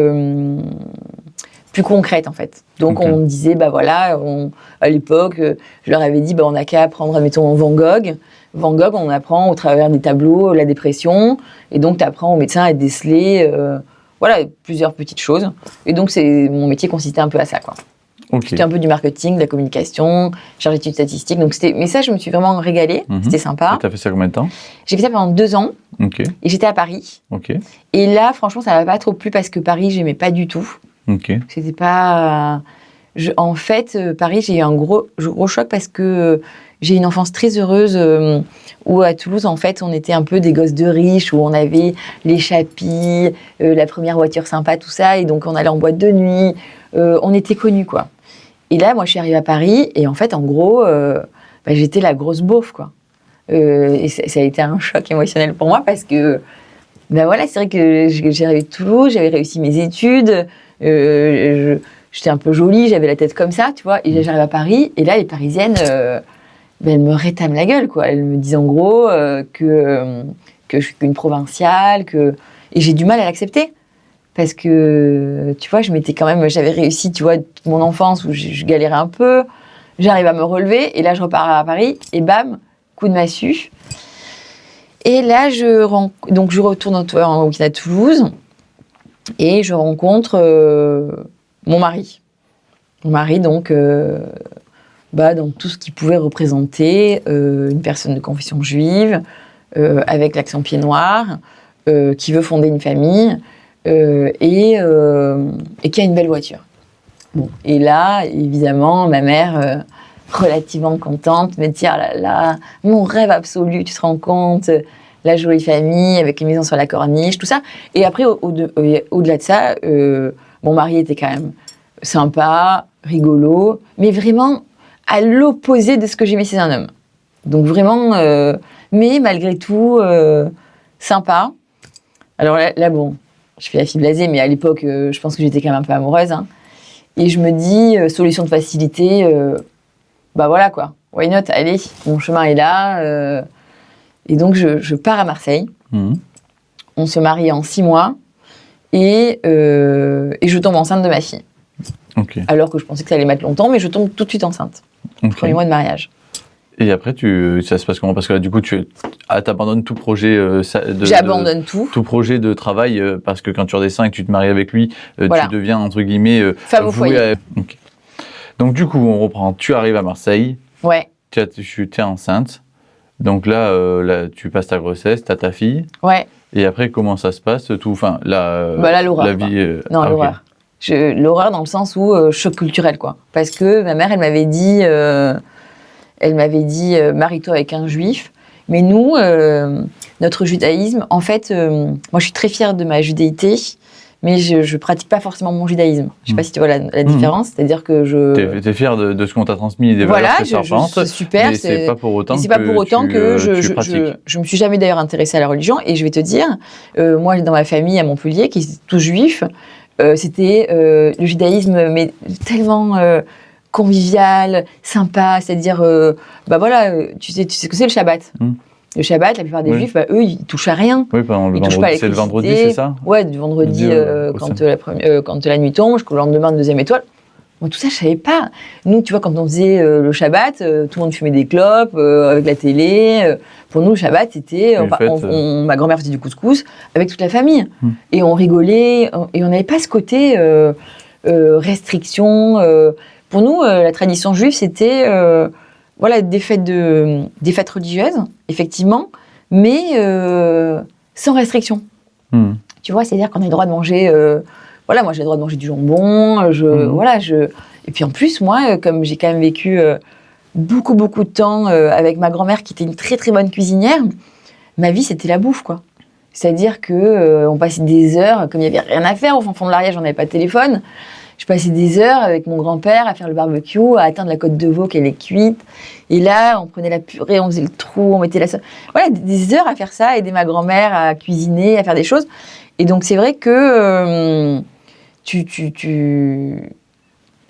concrète en fait. Donc on disait, à l'époque, je leur avais dit, on n'a qu'à apprendre, admettons, Van Gogh. Van Gogh, on apprend au travers des tableaux la dépression, et donc tu apprends au médecin à déceler, plusieurs petites choses. Et donc mon métier consistait un peu à ça, quoi. C'était un peu du marketing, de la communication, chargée d'études statistiques. Mais ça, je me suis vraiment régalée, c'était sympa. Et tu as fait ça combien de temps ? J'ai fait ça pendant 2 ans, et j'étais à Paris. Et là, franchement, ça ne m'a pas trop plu parce que Paris, j'aimais pas du tout. C'était pas... En fait, Paris, j'ai eu un gros choc parce que j'ai eu une enfance très heureuse où à Toulouse, en fait, on était un peu des gosses de riches, où on avait les chapis, la première voiture sympa, tout ça, et donc on allait en boîte de nuit, on était connus, quoi. Et là, moi, je suis arrivée à Paris, et en fait, en gros, j'étais la grosse beauf, quoi. Et ça a été un choc émotionnel pour moi parce que, c'est vrai que j'ai arrivé de Toulouse, j'avais réussi mes études, j'étais un peu jolie, j'avais la tête comme ça, tu vois, et j'arrive à Paris, et là, les Parisiennes, elles me rétament la gueule, quoi. Elles me disent en gros que je suis qu'une provinciale, et j'ai du mal à l'accepter, parce que, tu vois, j'avais réussi, tu vois, toute mon enfance où je galérais un peu, j'arrive à me relever, et là, je repars à Paris, et bam, coup de massue. Et là, je retourne en week-end à Toulouse, et je rencontre mon mari. Mon mari, donc, dans tout ce qu'il pouvait représenter, une personne de confession juive, avec l'accent pied noir, qui veut fonder une famille, et qui a une belle voiture. Bon. Et là, évidemment, ma mère, relativement contente, me dit « Ah là là, mon rêve absolu, tu te rends compte ?» La jolie famille, avec une maison sur la corniche, tout ça. Et après, au-delà de ça, mon mari était quand même sympa, rigolo, mais vraiment à l'opposé de ce que j'aimais chez un homme. Donc vraiment, mais malgré tout, sympa. Alors là, je fais la fille blasée, mais à l'époque, je pense que j'étais quand même un peu amoureuse. Hein. Et je me dis, solution de facilité, voilà quoi, why not, allez, mon chemin est là. Et donc, je pars à Marseille. On se marie en 6 mois et je tombe enceinte de ma fille. Alors que je pensais que ça allait mettre longtemps, mais je tombe tout de suite enceinte. Premier mois de mariage. Et après, ça se passe comment ? Parce que là, du coup, tu abandonnes tout projet J'abandonne tout. Tout projet de travail, parce que quand tu redescends et que tu te maries avec lui, tu deviens, entre guillemets... femme au foyer. Donc, du coup, on reprend. Tu arrives à Marseille. Ouais. Tu es enceinte. Donc là, tu passes ta grossesse, tu as ta fille. Ouais. Et après, comment ça se passe ? L'horreur. La vie. Non, l'horreur. L'horreur dans le sens où choc culturel, quoi. Parce que ma mère, elle m'avait dit marie-toi avec un juif. Mais nous, notre judaïsme, en fait, moi je suis très fière de ma judéité, mais je pratique pas forcément mon judaïsme. Je sais pas si tu vois la différence, c'est-à-dire que T'es fière de ce qu'on t'a transmis, des valeurs que ça représente. C'est super. Mais c'est pas pour autant que je me suis jamais d'ailleurs intéressée à la religion. Et je vais te dire, moi dans ma famille à Montpellier, qui est tous juifs, c'était le judaïsme, mais tellement convivial, sympa, c'est-à-dire, tu sais ce que c'est le Shabbat. Le Shabbat, la plupart des Juifs, eux, ils touchent à rien. Oui, c'est le vendredi, c'est ça ? Ouais, du vendredi, quand la nuit tombe, jusqu'au lendemain de deuxième étoile. Moi, tout ça, je savais pas. Nous, tu vois, quand on faisait le Shabbat, tout le monde fumait des clopes avec la télé. Pour nous, le Shabbat, c'était... ma grand-mère faisait du couscous avec toute la famille. Et on rigolait. Et on n'avait pas ce côté restriction. Pour nous, la tradition juive, c'était des fêtes religieuses, effectivement, mais sans restriction. Tu vois, c'est-à-dire qu'on a le droit de manger... moi, j'ai le droit de manger du jambon. Et puis en plus, moi, comme j'ai quand même vécu beaucoup de temps avec ma grand-mère, qui était une très très bonne cuisinière, ma vie, c'était la bouffe, quoi. C'est-à-dire qu'on passait des heures, comme il n'y avait rien à faire au fond de l'Ariège, on n'avait pas de téléphone. Je passais des heures avec mon grand-père à faire le barbecue, à atteindre la côte de veau qu'elle est cuite. Et là, on prenait la purée, on faisait le trou, on mettait la sauce. Voilà, des heures à faire ça, aider ma grand-mère à cuisiner, à faire des choses. Et donc, c'est vrai que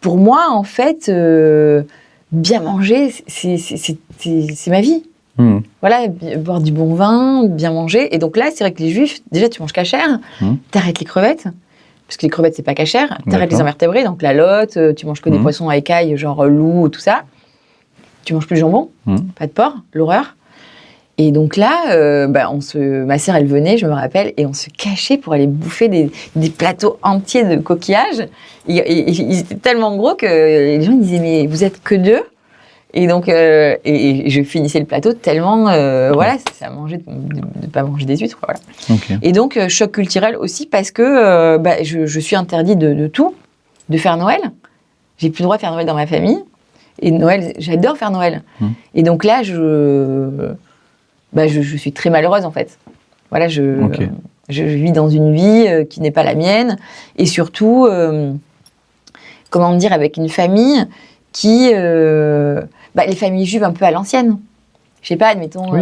pour moi, en fait, bien manger, c'est ma vie. Voilà, boire du bon vin, bien manger. Et donc là, c'est vrai que les Juifs, déjà, tu manges cachère, t'arrêtes les crevettes. Parce que les crevettes, c'est pas cachère. T'arrêtes les invertébrés, donc la lotte, tu manges que des poissons à écailles, genre loup, tout ça. Tu manges plus de jambon, pas de porc, l'horreur. Et donc là, ma sœur, elle venait, je me rappelle, et on se cachait pour aller bouffer des plateaux entiers de coquillages. Et ils étaient tellement gros que les gens disaient, mais vous êtes que deux ? Et donc, et je finissais le plateau tellement, c'est à manger de pas manger des huîtres, voilà. Okay. Et donc, choc culturel aussi parce que je suis interdite de tout, de faire Noël. J'ai plus le droit de faire Noël dans ma famille. Et Noël, j'adore faire Noël. Et donc là, je suis très malheureuse, en fait. Voilà, je vis dans une vie qui n'est pas la mienne. Et surtout, avec une famille qui... les familles juives un peu à l'ancienne. Je sais pas, admettons,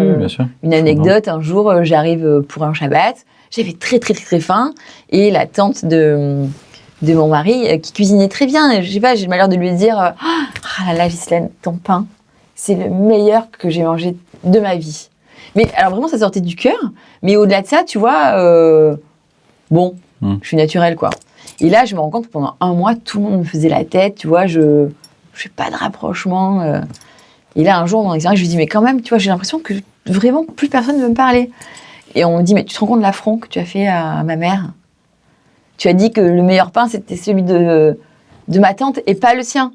une anecdote. Un jour, j'arrive pour un Shabbat. J'avais très, très, très faim. Et la tante de mon mari, qui cuisinait très bien, je sais pas, j'ai le malheur de lui dire « Ah là là, Ghislaine, ton pain, c'est le meilleur que j'ai mangé de ma vie. » Mais alors vraiment, ça sortait du cœur. Mais au-delà de ça, tu vois, je suis naturelle, quoi. Et là, je me rends compte que pendant un mois, tout le monde me faisait la tête, tu vois, je fais pas de rapprochement. Et là, un jour, dans l'extérieur, je lui dis, mais quand même, tu vois, j'ai l'impression que vraiment plus personne ne veut me parler. Et on me dit, mais tu te rends compte de l'affront que tu as fait à ma mère ? Tu as dit que le meilleur pain, c'était celui de ma tante et pas le sien.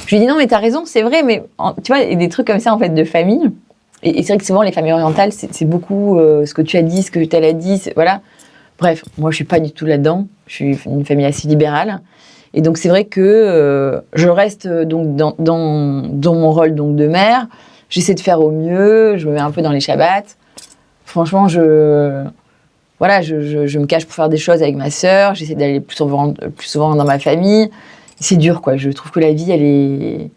Je lui dis, non, mais t'as raison, c'est vrai, mais tu vois, il y a des trucs comme ça, en fait, de famille. Et c'est vrai que souvent, les familles orientales, c'est beaucoup ce que tu as dit, ce que elle a dit, voilà. Bref, moi, je suis pas du tout là-dedans. Je suis une famille assez libérale. Et donc, c'est vrai que je reste donc dans mon rôle donc, de mère. J'essaie de faire au mieux. Je me mets un peu dans les Shabbats. Franchement, je me cache pour faire des choses avec ma sœur. J'essaie d'aller plus souvent dans ma famille. C'est dur, quoi. Je trouve que la vie, elle est...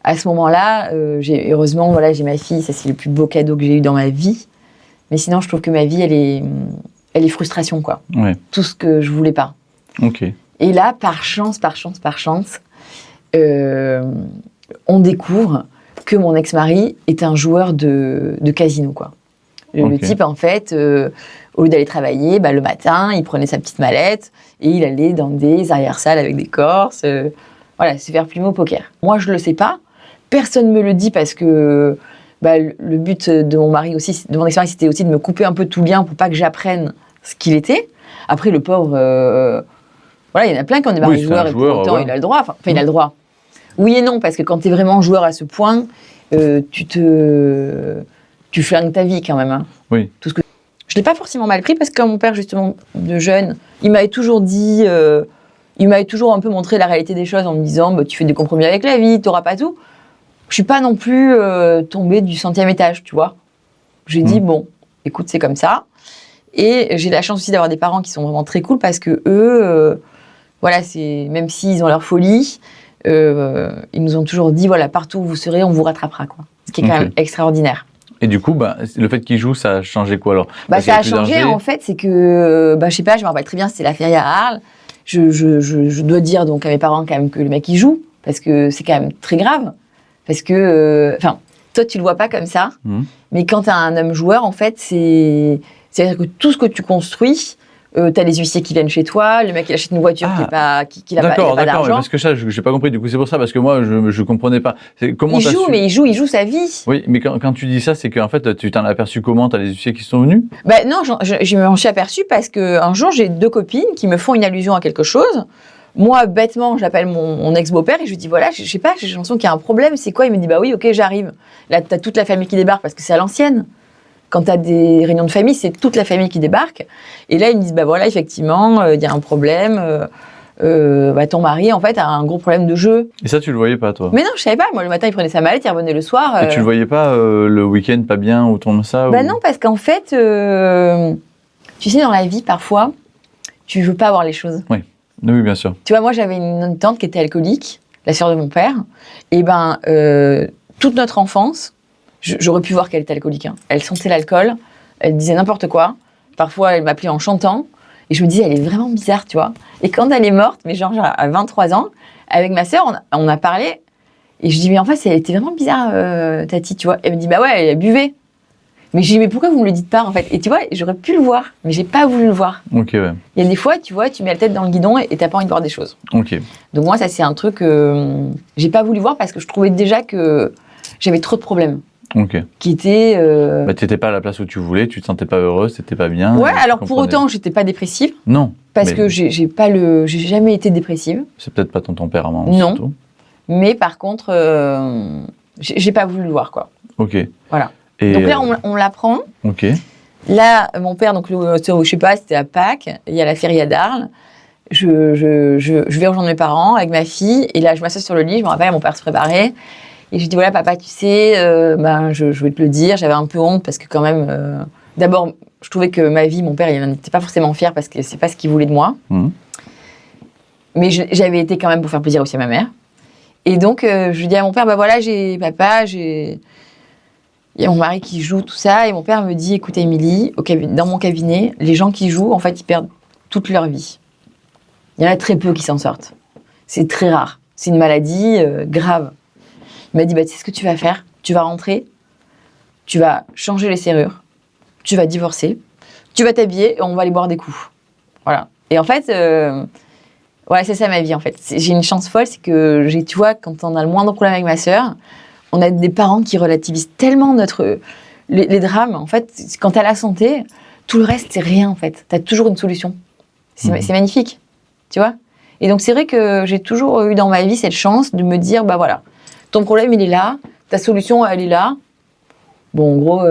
À ce moment-là, heureusement, j'ai ma fille. Ça, c'est le plus beau cadeau que j'ai eu dans ma vie. Mais sinon, je trouve que ma vie, elle est frustration, quoi. Ouais. Tout ce que je voulais pas. Ok. Et là, par chance, on découvre que mon ex-mari est un joueur de casino, quoi. Le type, en fait, au lieu d'aller travailler, le matin, il prenait sa petite mallette et il allait dans des arrière-salles avec des corses, se faire plumer au poker. Moi, je le sais pas. Personne ne me le dit parce que le but de mon mari aussi, de mon ex-mari, c'était aussi de me couper un peu tout lien pour pas que j'apprenne ce qu'il était. Après, le pauvre... il y en a plein qui ont des maris joueurs et pour autant, il a le droit. Enfin, il a le droit. Oui et non, parce que quand tu es vraiment joueur à ce point, tu flingues ta vie quand même. Hein. Oui. Je ne l'ai pas forcément mal pris parce que mon père, justement, de jeune, il m'avait toujours dit... il m'avait toujours un peu montré la réalité des choses en me disant tu fais des compromis avec la vie, t'auras pas tout. Je suis pas non plus tombée du 100e étage, tu vois. J'ai dit bon, écoute, c'est comme ça. Et j'ai la chance aussi d'avoir des parents qui sont vraiment très cool parce que eux, voilà, c'est même s'ils ont leur folie, ils nous ont toujours dit voilà, partout où vous serez, on vous rattrapera, quoi. Ce qui est quand même extraordinaire. Et du coup, le fait qu'ils jouent, ça a changé quoi alors? Ça a changé en fait, c'est que je sais pas, je me rappelle très bien, c'était la ferie à Arles. Je dois dire donc à mes parents quand même que le mec il joue parce que c'est quand même très grave. Parce que, toi, tu le vois pas comme ça, mais quand tu as un homme joueur, en fait, c'est-à-dire que tout ce que tu construis, tu as les huissiers qui viennent chez toi, le mec, il achète une voiture qui n'a pas d'argent. D'accord, parce que ça, je n'ai pas compris, du coup, c'est pour ça, parce que moi, je ne comprenais pas. Il joue sa vie. Oui, mais quand tu dis ça, c'est qu'en fait, tu t'en as aperçu comment? Tu as les huissiers qui sont venus? Non, je m'en suis aperçue parce qu'un jour, j'ai 2 copines qui me font une allusion à quelque chose. Moi, bêtement, j'appelle mon ex-beau-père et je lui dis voilà, je sais pas, j'ai l'impression qu'il y a un problème, c'est quoi? Il me dit bah oui, ok, j'arrive. Là, t'as toute la famille qui débarque parce que c'est à l'ancienne. Quand t'as des réunions de famille, c'est toute la famille qui débarque. Et là, ils me disent bah voilà, effectivement, il y a un problème. Ton mari, en fait, a un gros problème de jeu. Et ça, tu le voyais pas, toi? Mais non, je savais pas. Moi, le matin, il prenait sa mallette, il revenait le soir. Et tu le voyais pas le week-end pas bien ou tourne ça? Non, parce qu'en fait, tu sais, dans la vie, parfois, tu veux pas avoir les choses. Oui, bien sûr. Tu vois, moi, j'avais une tante qui était alcoolique, la sœur de mon père. Et toute notre enfance, j'aurais pu voir qu'elle était alcoolique. Hein. Elle sentait l'alcool, elle disait n'importe quoi. Parfois, elle m'appelait en chantant. Et je me disais, elle est vraiment bizarre, tu vois. Et quand elle est morte, mais genre à 23 ans, avec ma sœur, on a parlé. Et je dis, mais en fait, elle était vraiment bizarre, Tati, tu vois. Elle me dit, bah ouais, elle buvait. Mais je dis, mais pourquoi vous me le dites pas, en fait? Et tu vois, j'aurais pu le voir, mais j'ai pas voulu le voir. Ok, ouais. Il y a des fois, tu vois, tu mets la tête dans le guidon et t'as pas envie de voir des choses. Ok. Donc moi, ça, c'est un truc que j'ai pas voulu voir parce que je trouvais déjà que j'avais trop de problèmes. Ok. Qui étaient... t'étais pas à la place où tu voulais, tu te sentais pas heureuse, t'étais pas bien. Ouais, alors pour autant, j'étais pas dépressive. Non. Parce que j'ai jamais été dépressive. C'est peut-être pas ton tempérament, non. Surtout. Mais par contre, j'ai pas voulu le voir, quoi. Ok. Voilà. Et donc là, on l'apprend. Ok. Là, mon père, donc, je sais pas, c'était à Pâques, il y a la ferie à d'Arles. Je vais rejoindre mes parents avec ma fille, et là, je m'assois sur le lit, je me rappelle, mon père se préparait. Et je lui dis, voilà, papa, tu sais, je vais te le dire, j'avais un peu honte, parce que quand même, d'abord, je trouvais que ma vie, mon père, il n'était pas forcément fier, parce que c'est pas ce qu'il voulait de moi. Mais j'avais été quand même pour faire plaisir aussi à ma mère. Et donc, je lui dis à mon père, il y a mon mari qui joue, tout ça, et mon père me dit, écoute Émilie, dans mon cabinet, les gens qui jouent, en fait, ils perdent toute leur vie. Il y en a très peu qui s'en sortent. C'est très rare. C'est une maladie grave. Il m'a dit, tu sais ce que tu vas faire? Tu vas rentrer, tu vas changer les serrures, tu vas divorcer, tu vas t'habiller et on va aller boire des coups. Voilà. Et en fait, c'est ça ma vie, en fait. J'ai une chance folle, c'est que tu vois, quand on a le moindre problème avec ma sœur, on a des parents qui relativisent tellement les drames. En fait, quand t'as la santé, tout le reste, c'est rien, en fait. T'as toujours une solution. C'est magnifique, tu vois. Et donc, c'est vrai que j'ai toujours eu dans ma vie cette chance de me dire, voilà, ton problème, il est là, ta solution, elle est là. Bon, en gros,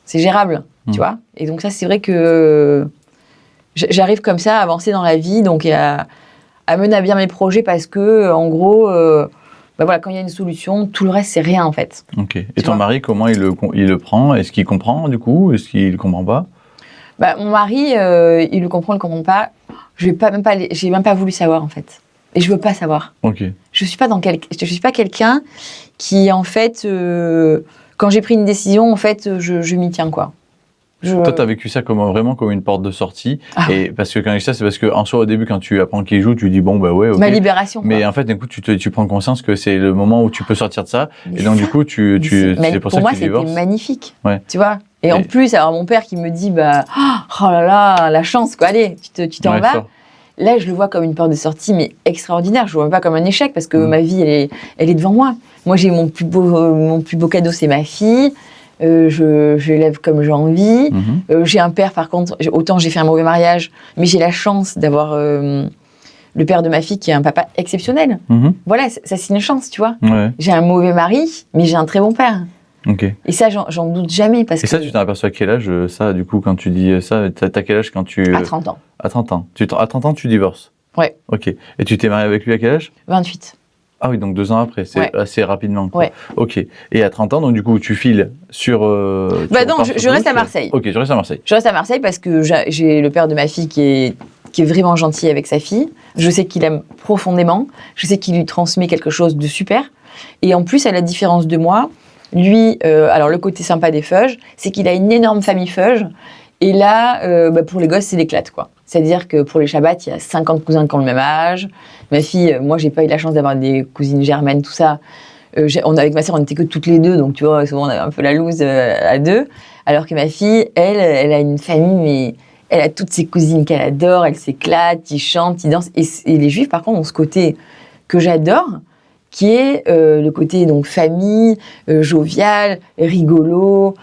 c'est gérable, tu vois. Et donc, ça, c'est vrai que j'arrive comme ça à avancer dans la vie, donc à mener à bien mes projets parce que, en gros... quand il y a une solution, tout le reste, c'est rien, en fait. Ok. Et ton mari, comment il le prend? Est-ce qu'il comprend, du coup? Est-ce qu'il ne comprend pas? Mon mari, il le comprend, il ne comprend pas. J'ai même pas voulu savoir, en fait. Et je ne veux pas savoir. Ok. Je suis pas quelqu'un qui, en fait, quand j'ai pris une décision, en fait, je m'y tiens, quoi. Toi, tu as vécu ça vraiment comme une porte de sortie. Et parce que quand je dis ça, c'est parce qu'en soi, au début, quand tu apprends qu'il joue, tu dis ouais, ok. Ma libération. Mais en fait, d'un coup, tu prends conscience que c'est le moment où tu peux sortir de ça. Mais et donc, du coup, c'est pour ça que tu divorces. Pour moi, c'était magnifique. Ouais. Tu vois. Et en plus, alors mon père qui me dit, oh là là, la chance, quoi. Allez, tu t'en vas. Là, je le vois comme une porte de sortie, mais extraordinaire. Je le vois pas comme un échec parce que ma vie, elle est devant moi. Moi, j'ai mon plus beau cadeau, c'est ma fille. Je l'élève comme j'ai envie. J'ai un père, par contre, autant j'ai fait un mauvais mariage, mais j'ai la chance d'avoir le père de ma fille qui est un papa exceptionnel. Voilà, ça c'est une chance, tu vois. Ouais. J'ai un mauvais mari, mais j'ai un très bon père. Okay. Et ça, j'en doute jamais. Ça, tu t'en aperçois à quel âge, ça, du coup, quand tu dis ça? T'as quel âge quand tu... À 30 ans. À 30 ans. À 30 ans, tu divorces? Ouais. Ok. Et tu t'es mariée avec lui à quel âge? 28. Ah oui, donc 2 ans après, c'est assez rapidement. Ouais. Ok. Et à 30 ans, donc du coup, tu files sur... non, je reste à Marseille. Ok, je reste à Marseille. Je reste à Marseille parce que j'ai le père de ma fille qui est vraiment gentil avec sa fille. Je sais qu'il aime profondément. Je sais qu'il lui transmet quelque chose de super. Et en plus, à la différence de moi, lui, alors le côté sympa des Feuges, c'est qu'il a une énorme famille Feuges. Et là, pour les gosses, c'est l'éclate, quoi. C'est-à-dire que pour les Shabbats, il y a 50 cousins qui ont le même âge. Ma fille, moi, j'ai pas eu la chance d'avoir des cousines germaines, tout ça. Avec ma sœur, on n'était que toutes les deux, donc tu vois, souvent on avait un peu la loose à deux. Alors que ma fille, elle a une famille, mais elle a toutes ses cousines qu'elle adore, elle s'éclate, ils chantent, ils dansent. Et les Juifs, par contre, ont ce côté que j'adore, qui est le côté donc famille, jovial, rigolo.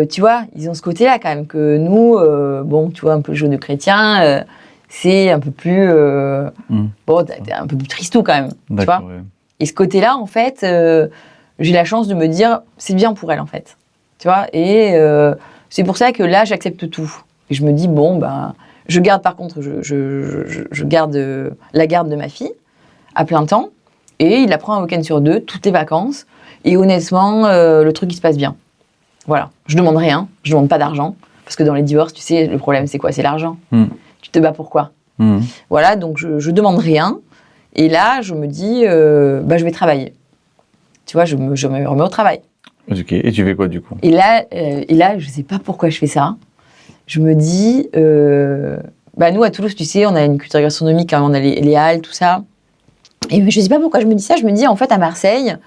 Tu vois, ils ont ce côté-là quand même que nous, bon, tu vois, un peu judéo-chrétien, c'est un peu plus, bon, t'es un peu plus tristou quand même, tu vois. Ouais. Et ce côté-là, en fait, j'ai la chance de me dire, c'est bien pour elle, en fait, tu vois. Et c'est pour ça que là, j'accepte tout. Et je me dis, bon, ben, je garde, par contre, je garde la garde de ma fille à plein temps. Et il la prend un week-end sur 2, toutes les vacances. Et honnêtement, le truc, il se passe bien. Voilà. Je demande rien. Je demande pas d'argent. Parce que dans les divorces, tu sais, le problème, c'est quoi? C'est l'argent. Tu te bats pourquoi? Voilà, donc je demande rien. Et là, je me dis, je vais travailler. Tu vois, je me remets au travail. Ok. Et tu fais quoi, du coup? Et là, je sais pas pourquoi je fais ça. Je me dis, nous, à Toulouse, tu sais, on a une culture gastronomique, hein, on a les halles, tout ça. Et je sais pas pourquoi je me dis ça, je me dis en fait à Marseille,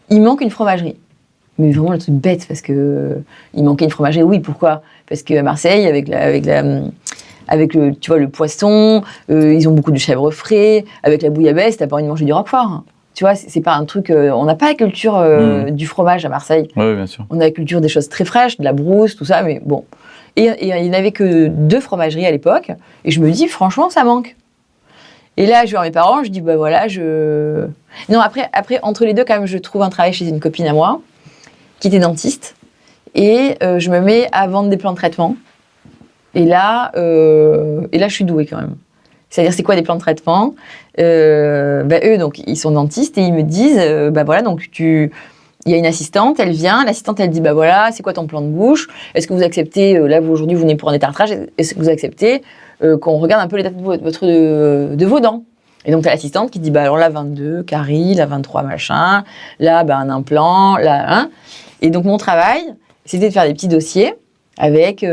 il manque une fromagerie. Mais vraiment le truc bête, parce que il manquait une fromagerie, oui, pourquoi? Parce qu'à Marseille, avec le, tu vois, le poisson, ils ont beaucoup de chèvre frais, avec la bouillabaisse, t'as pas envie de manger du roquefort. Hein. Tu vois, c'est pas un truc, on n'a pas la culture du fromage à Marseille. Oui, bien sûr. On a la culture des choses très fraîches, de la brousse, tout ça, mais bon. Et il n'y avait que 2 fromageries à l'époque, et je me dis, franchement, ça manque. Et là, je vais voir mes parents, je dis, voilà, Non, après, entre les deux, quand même, je trouve un travail chez une copine à moi, qui était dentiste, et je me mets à vendre des plans de traitement. Et là, je suis douée, quand même. C'est-à-dire, c'est quoi des plans de traitement? Eux, donc, ils sont dentistes, et ils me disent, voilà, donc il y a une assistante, elle vient, l'assistante, elle dit, voilà, c'est quoi ton plan de bouche? Est-ce que vous acceptez, là, aujourd'hui, vous venez pour un détartrage, est-ce que vous acceptez qu'on regarde un peu l'état de vos dents? Et donc, tu as l'assistante qui dit, alors là, 22, carie, là, 23, machin, là, un implant, là, hein. Et donc, mon travail, c'était de faire des petits dossiers avec, tu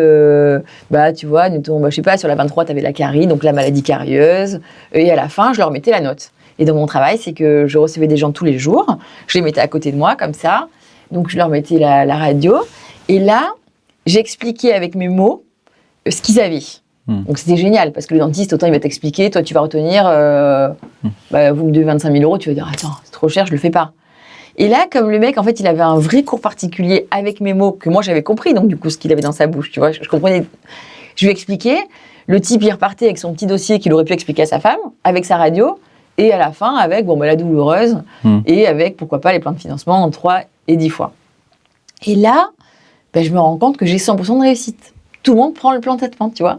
vois, je sais pas, sur la 23, tu avais la carie, donc la maladie carieuse, et à la fin, je leur mettais la note. Et donc, mon travail, c'est que je recevais des gens tous les jours, je les mettais à côté de moi, comme ça, donc je leur mettais la radio, et là, j'expliquais avec mes mots ce qu'ils avaient. Donc, c'était génial, parce que le dentiste, autant il va t'expliquer, toi, tu vas retenir, vous me devez 25 000 €, tu vas dire, attends, c'est trop cher, je le fais pas. Et là, comme le mec, en fait, il avait un vrai cours particulier avec mes mots, que moi, j'avais compris, donc du coup, ce qu'il avait dans sa bouche, tu vois, je comprenais. Je lui expliquais, le type, il repartait avec son petit dossier qu'il aurait pu expliquer à sa femme, avec sa radio, et à la fin, avec, la douloureuse, et avec, pourquoi pas, les plans de financement en 3 et 10 fois. Et là, je me rends compte que j'ai 100% de réussite. Tout le monde prend le plan de traitement, tu vois.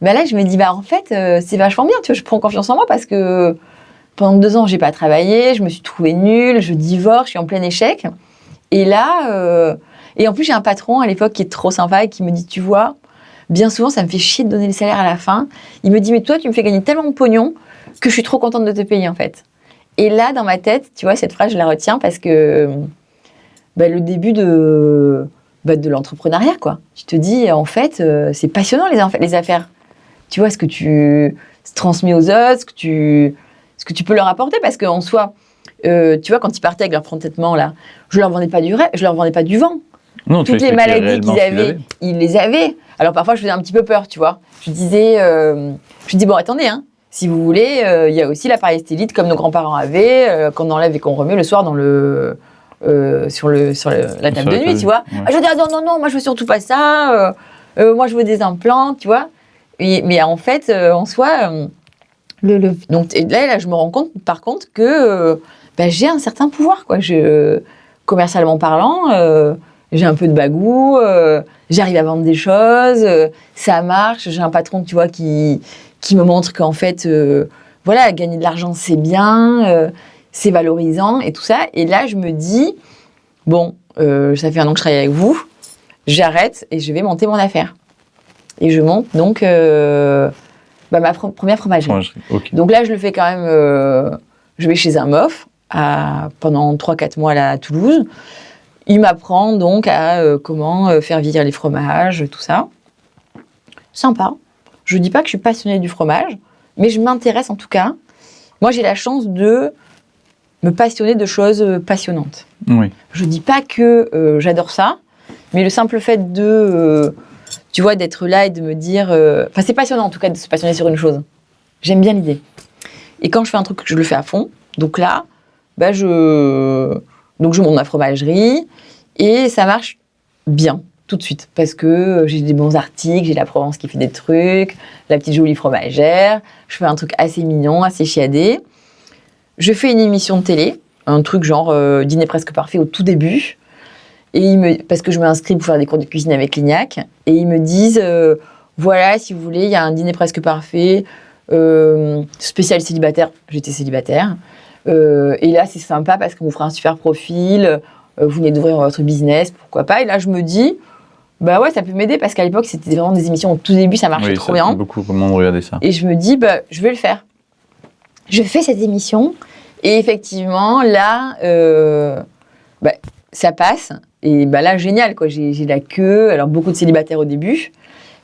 Là, je me dis, en fait, c'est vachement bien, tu vois, je prends confiance en moi parce que pendant 2 ans, j'ai pas travaillé, je me suis trouvée nulle, je divorce, je suis en plein échec. Et là, et en plus, j'ai un patron à l'époque qui est trop sympa et qui me dit, tu vois, bien souvent, ça me fait chier de donner les salaires à la fin. Il me dit, mais toi, tu me fais gagner tellement de pognon que je suis trop contente de te payer, en fait. Et là, dans ma tête, tu vois, cette phrase, je la retiens parce que le début de l'entrepreneuriat, quoi. Tu te dis, en fait, c'est passionnant, les affaires. Tu vois, ce que tu transmets aux autres, ce que tu peux leur apporter, parce qu'en soi, tu vois, quand ils partaient avec leur plan de traitement, là, je leur vendais pas du vent. Non, toutes les maladies qu'ils avaient, ils les avaient. Alors parfois, je faisais un petit peu peur, tu vois. Je dis, bon, attendez, hein, si vous voulez, il y a aussi l'appareil stélite, comme nos grands-parents avaient, qu'on enlève et qu'on remet le soir dans sur la table de nuit, tu vois. Ouais. Je dis, non, moi je veux surtout pas ça, moi je veux des implants, tu vois. Mais en fait, en soi, donc là, je me rends compte, par contre, que j'ai un certain pouvoir, quoi. Commercialement parlant, j'ai un peu de bagou, j'arrive à vendre des choses, ça marche. J'ai un patron, tu vois, qui me montre qu'en fait, voilà, gagner de l'argent, c'est bien, c'est valorisant et tout ça. Et là, je me dis, bon, ça fait 1 an que je travaille avec vous, j'arrête et je vais monter mon affaire. Et je monte donc ma première fromagerie. Okay. Donc là, je le fais quand même, je vais chez un MOF pendant 3-4 mois là, à Toulouse. Il m'apprend donc à comment faire vieillir les fromages, tout ça. Sympa. Je ne dis pas que je suis passionnée du fromage, mais je m'intéresse en tout cas. Moi, j'ai la chance de me passionner de choses passionnantes. Oui. Je ne dis pas que j'adore ça, mais le simple fait de, tu vois, d'être là et de me dire... Enfin, c'est passionnant en tout cas de se passionner sur une chose. J'aime bien l'idée. Et quand je fais un truc, je le fais à fond. Donc là, je monte ma fromagerie et ça marche bien. Tout de suite, parce que j'ai des bons articles, j'ai la Provence qui fait des trucs, la petite jolie fromagère, je fais un truc assez mignon, assez chiadé. Je fais une émission de télé, un truc genre dîner presque parfait au tout début, parce que je m'inscris pour faire des cours de cuisine avec Lignac, et ils me disent, voilà, si vous voulez, il y a un dîner presque parfait, spécial célibataire, j'étais célibataire, et là c'est sympa parce qu'on vous fera un super profil, vous venez d'ouvrir votre business, pourquoi pas, et là je me dis, bah ouais, ça peut m'aider parce qu'à l'époque, c'était vraiment des émissions au tout début, ça marchait trop bien. Beaucoup comment regarder ça. Et je me dis, je vais le faire. Je fais cette émission et effectivement, là, ça passe. Et là, génial, quoi. J'ai la queue. Alors, beaucoup de célibataires au début.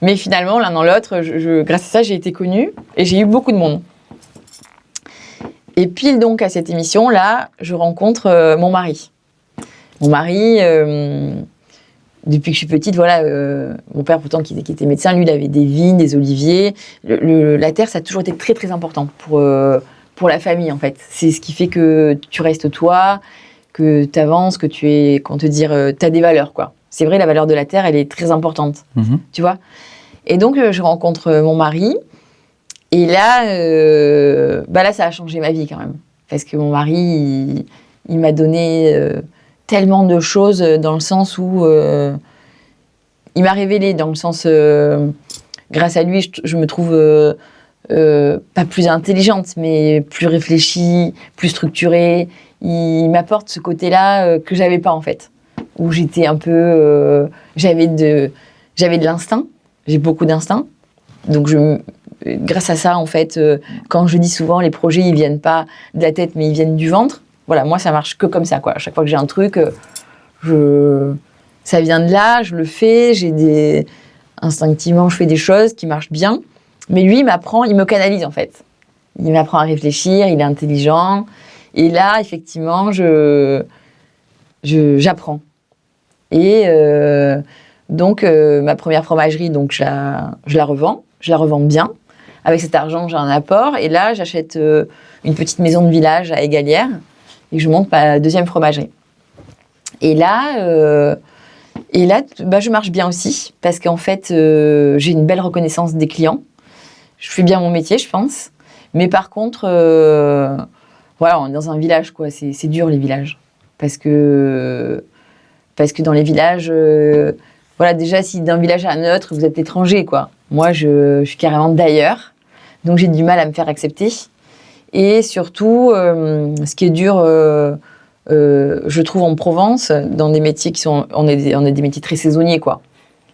Mais finalement, l'un dans l'autre, grâce à ça, j'ai été connue et j'ai eu beaucoup de monde. Et pile donc à cette émission-là, je rencontre mon mari. Mon mari... depuis que je suis petite, voilà, mon père, pourtant, qui était médecin, lui, il avait des vignes, des oliviers. La terre, ça a toujours été très, très important pour la famille, en fait. C'est ce qui fait que tu restes toi, que tu avances, qu'on te dise, tu as des valeurs, quoi. C'est vrai, la valeur de la terre, elle est très importante, tu vois. Et donc, je rencontre mon mari. Et là, là, ça a changé ma vie, quand même. Parce que mon mari, il m'a donné... tellement de choses dans le sens où il m'a révélé, dans le sens grâce à lui, je me trouve pas plus intelligente, mais plus réfléchie, plus structurée. Il m'apporte ce côté-là que j'avais pas en fait, où j'étais un peu, j'avais de l'instinct, j'ai beaucoup d'instinct, donc grâce à ça en fait, quand je dis souvent les projets ils viennent pas de la tête mais ils viennent du ventre. Voilà, moi, ça marche que comme ça, quoi. À chaque fois que j'ai un truc, ça vient de là, je le fais, instinctivement, je fais des choses qui marchent bien. Mais lui, il me canalise, en fait. Il m'apprend à réfléchir, il est intelligent. Et là, effectivement, j'apprends. Et donc, ma première fromagerie, donc, je la revends bien. Avec cet argent, j'ai un apport. Et là, j'achète une petite maison de village à Égalières. Et je monte ma deuxième fromagerie. Et là, je marche bien aussi, parce qu'en fait, j'ai une belle reconnaissance des clients. Je fais bien mon métier, je pense. Mais par contre, voilà, on est dans un village, quoi. C'est dur, les villages. Parce que dans les villages, voilà, déjà, si d'un village à un autre, vous êtes étranger, quoi. Moi, je suis carrément d'ailleurs. Donc, j'ai du mal à me faire accepter. Et surtout, ce qui est dur, je trouve en Provence, dans des métiers on est des métiers très saisonniers, quoi.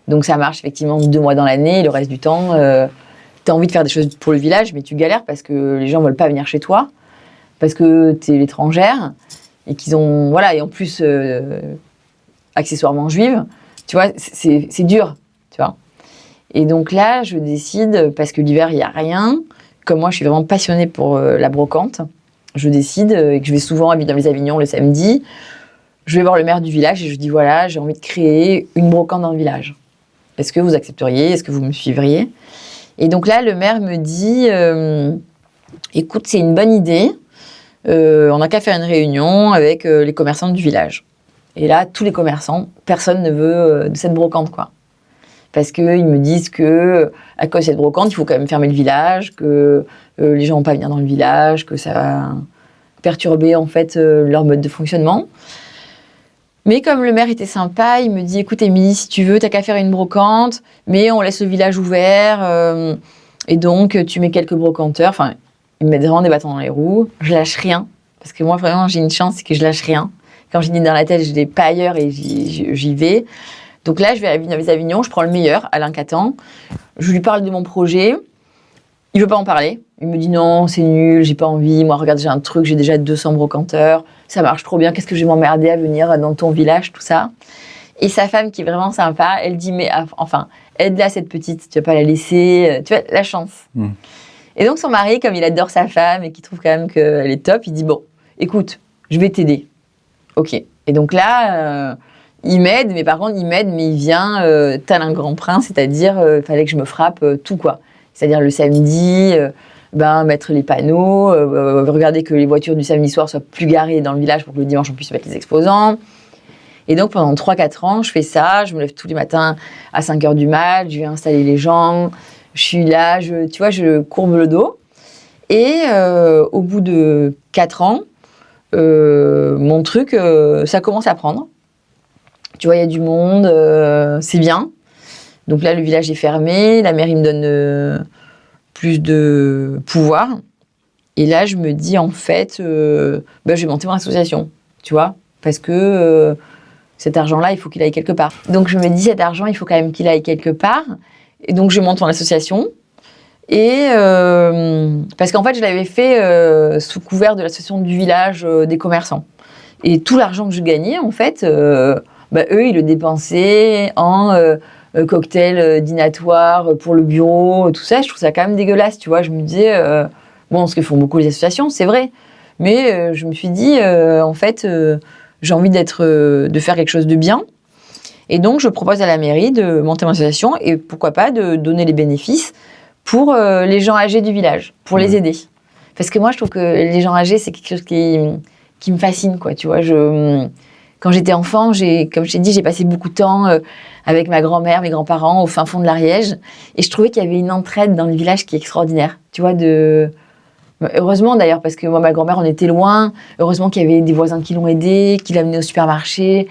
Donc ça marche effectivement 2 mois dans l'année, et le reste du temps, tu as envie de faire des choses pour le village, mais tu galères parce que les gens ne veulent pas venir chez toi, parce que tu es l'étrangère, et qu'ils ont, voilà, et en plus, accessoirement juive, tu vois, c'est dur, tu vois. Et donc là, je décide, parce que l'hiver, il n'y a rien. Comme moi, je suis vraiment passionnée pour la brocante. Je décide que je vais souvent à Villeneuve-les-Avignon le samedi. Je vais voir le maire du village et je dis voilà, j'ai envie de créer une brocante dans le village. Est-ce que vous accepteriez ? Est-ce que vous me suivriez ? Et donc là, le maire me dit écoute, c'est une bonne idée. On n'a qu'à faire une réunion avec les commerçants du village. Et là, tous les commerçants, personne ne veut de cette brocante, quoi. Parce qu'ils me disent que, à cause de cette brocante, il faut quand même fermer le village, que les gens ne vont pas venir dans le village, que ça va perturber en fait leur mode de fonctionnement. Mais comme le maire était sympa, il me dit écoute Émilie, si tu veux, t'as qu'à faire une brocante, mais on laisse le village ouvert, et donc tu mets quelques brocanteurs. Enfin, ils me mettent vraiment des bâtons dans les roues. Je lâche rien. Parce que moi, vraiment, j'ai une chance, c'est que je lâche rien. Quand j'ai une idée dans la tête, je l'ai pas ailleurs et j'y vais. Donc là, je vais à Avignon, je prends le meilleur, Alain Catan. Je lui parle de mon projet. Il veut pas en parler. Il me dit non, c'est nul, j'ai pas envie. Moi, regarde, j'ai un truc, j'ai déjà 200 brocanteurs. Ça marche trop bien. Qu'est-ce que je vais m'emmerder à venir dans ton village, tout ça. Et sa femme, qui est vraiment sympa, elle dit mais enfin, aide-la cette petite, tu vas pas la laisser. Tu vois, la chance. Et donc son mari, comme il adore sa femme et qu'il trouve quand même qu'elle est top, il dit bon, écoute, je vais t'aider. Ok. Et donc là, il m'aide, mais par contre, il vient tel un grand prince, c'est-à-dire, il fallait que je me frappe tout, quoi. C'est-à-dire le samedi, mettre les panneaux, regarder que les voitures du samedi soir soient plus garées dans le village pour que le dimanche, on puisse mettre les exposants. Et donc, pendant 3-4 ans, je fais ça. Je me lève tous les matins à 5h du mat, je vais installer les gens. Je suis là, je courbe le dos. Et au bout de 4 ans, mon truc, ça commence à prendre. Tu vois, il y a du monde, c'est bien. Donc là, le village est fermé, la mairie me donne plus de pouvoir. Et là, je me dis, en fait, je vais monter mon association, tu vois, parce que cet argent-là, il faut qu'il aille quelque part. Donc je me dis, cet argent, il faut quand même qu'il aille quelque part. Et donc, je monte mon association. Et parce qu'en fait, je l'avais fait sous couvert de l'association du village des commerçants. Et tout l'argent que je gagnais, en fait, eux, ils le dépensaient en cocktails dînatoires pour le bureau, tout ça. Je trouve ça quand même dégueulasse, tu vois. Je me disais, ce que font beaucoup les associations, c'est vrai. Mais je me suis dit, en fait, j'ai envie de faire quelque chose de bien. Et donc, je propose à la mairie de monter mon association et pourquoi pas de donner les bénéfices pour les gens âgés du village, pour les aider. Parce que moi, je trouve que les gens âgés, c'est quelque chose qui me fascine, quoi. Tu vois, quand j'étais enfant, comme je t'ai dit, j'ai passé beaucoup de temps avec ma grand-mère, mes grands-parents, au fin fond de l'Ariège. Et je trouvais qu'il y avait une entraide dans le village qui est extraordinaire. Tu vois, heureusement d'ailleurs, parce que moi, ma grand-mère, on était loin. Heureusement qu'il y avait des voisins qui l'ont aidé, qui l'amenaient au supermarché.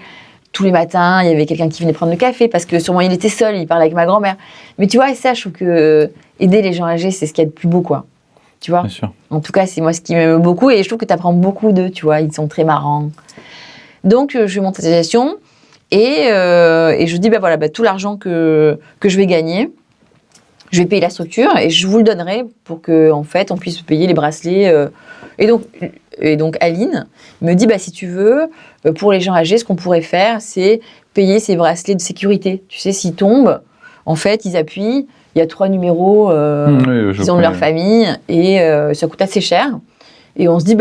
Tous les matins, il y avait quelqu'un qui venait prendre le café, parce que sûrement il était seul, il parlait avec ma grand-mère. Mais tu vois, et ça, je trouve que aider les gens âgés, c'est ce qu'il y a de plus beau, quoi. Tu vois ? Bien sûr. En tout cas, c'est moi ce qui m'aime beaucoup, et je trouve que tu apprends beaucoup d'eux, tu vois, ils sont très marrants. Donc, je monte l'association, et je dis, tout l'argent que je vais gagner, je vais payer la structure, et je vous le donnerai pour qu'en fait, on puisse payer les bracelets. Et donc, Aline me dit, si tu veux, pour les gens âgés, ce qu'on pourrait faire, c'est payer ces bracelets de sécurité. Tu sais, s'ils tombent, en fait, ils appuient, il y a 3 numéros qu'ils ont de leur famille, et ça coûte assez cher. Et on se dit,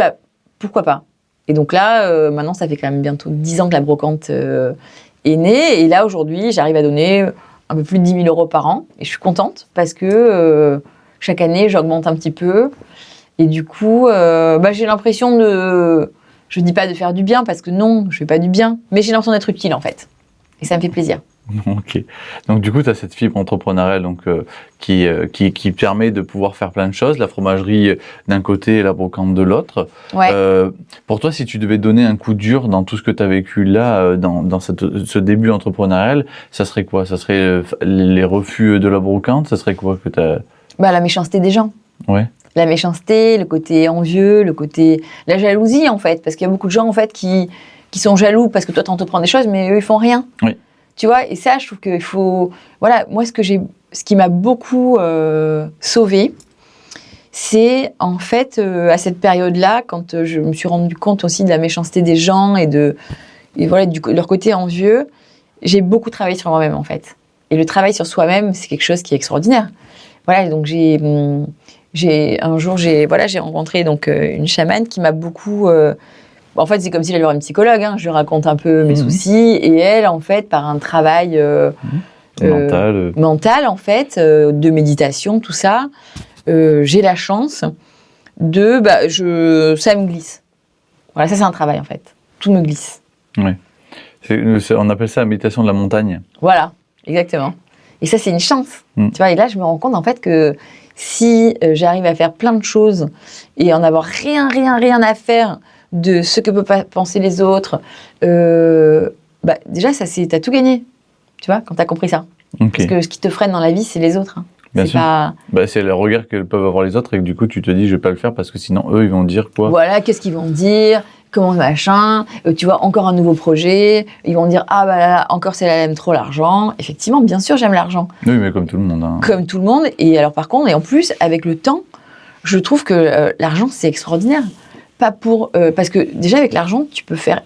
pourquoi pas ? Et donc là, maintenant, ça fait quand même bientôt 10 ans que la brocante est née. Et là, aujourd'hui, j'arrive à donner un peu plus de 10 000 euros par an. Et je suis contente parce que chaque année, j'augmente un petit peu. Et du coup, j'ai l'impression je ne dis pas de faire du bien, parce que non, je ne fais pas du bien. Mais j'ai l'impression d'être utile, en fait. Et ça me fait plaisir. Ok. Donc du coup, tu as cette fibre entrepreneuriale qui permet de pouvoir faire plein de choses, la fromagerie d'un côté et la brocante de l'autre. Ouais. Pour toi, si tu devais donner un coup dur dans tout ce que tu as vécu là, dans ce début entrepreneurial, ça serait quoi ? Ça serait les refus de la brocante ? Ça serait quoi que tu as... La méchanceté des gens. Ouais. La méchanceté, le côté envieux, la jalousie, en fait. Parce qu'il y a beaucoup de gens, en fait, qui sont jaloux parce que toi, tu entreprends des choses, mais eux, ils font rien. Oui. Tu vois, et ça, je trouve qu'il faut... Voilà, moi, ce qui m'a beaucoup sauvée, c'est, en fait, à cette période-là, quand je me suis rendu compte aussi de la méchanceté des gens et leur côté envieux, j'ai beaucoup travaillé sur moi-même, en fait. Et le travail sur soi-même, c'est quelque chose qui est extraordinaire. Voilà, donc un jour, j'ai rencontré donc, une chamane qui m'a beaucoup... en fait, c'est comme si j'allais voir une psychologue. Je lui raconte un peu mes soucis. Et elle, en fait, par un travail mental, en fait, de méditation, tout ça, j'ai la chance ça me glisse. Voilà, ça, c'est un travail, en fait. Tout me glisse. Oui. On appelle ça la méditation de la montagne. Voilà, exactement. Et ça, c'est une chance. Tu vois, et là, je me rends compte, en fait, que si j'arrive à faire plein de choses et en avoir rien à faire de ce que peuvent penser les autres, déjà, t'as tout gagné, tu vois, quand t'as compris ça. Okay. Parce que ce qui te freine dans la vie, c'est les autres. Bien sûr. C'est le regard que peuvent avoir les autres et que du coup, tu te dis, je vais pas le faire parce que sinon, eux, ils vont dire quoi ? Voilà, qu'est-ce qu'ils vont dire ? Comment machin ? Tu vois, encore un nouveau projet. Ils vont dire, ah bah là, encore celle-là, elle aime trop l'argent. Effectivement, bien sûr, j'aime l'argent. Oui, mais comme tout le monde. Hein. Comme tout le monde. Et alors, par contre, et en plus, avec le temps, je trouve que l'argent, c'est extraordinaire. Pas pour... parce que déjà, avec l'argent, tu peux faire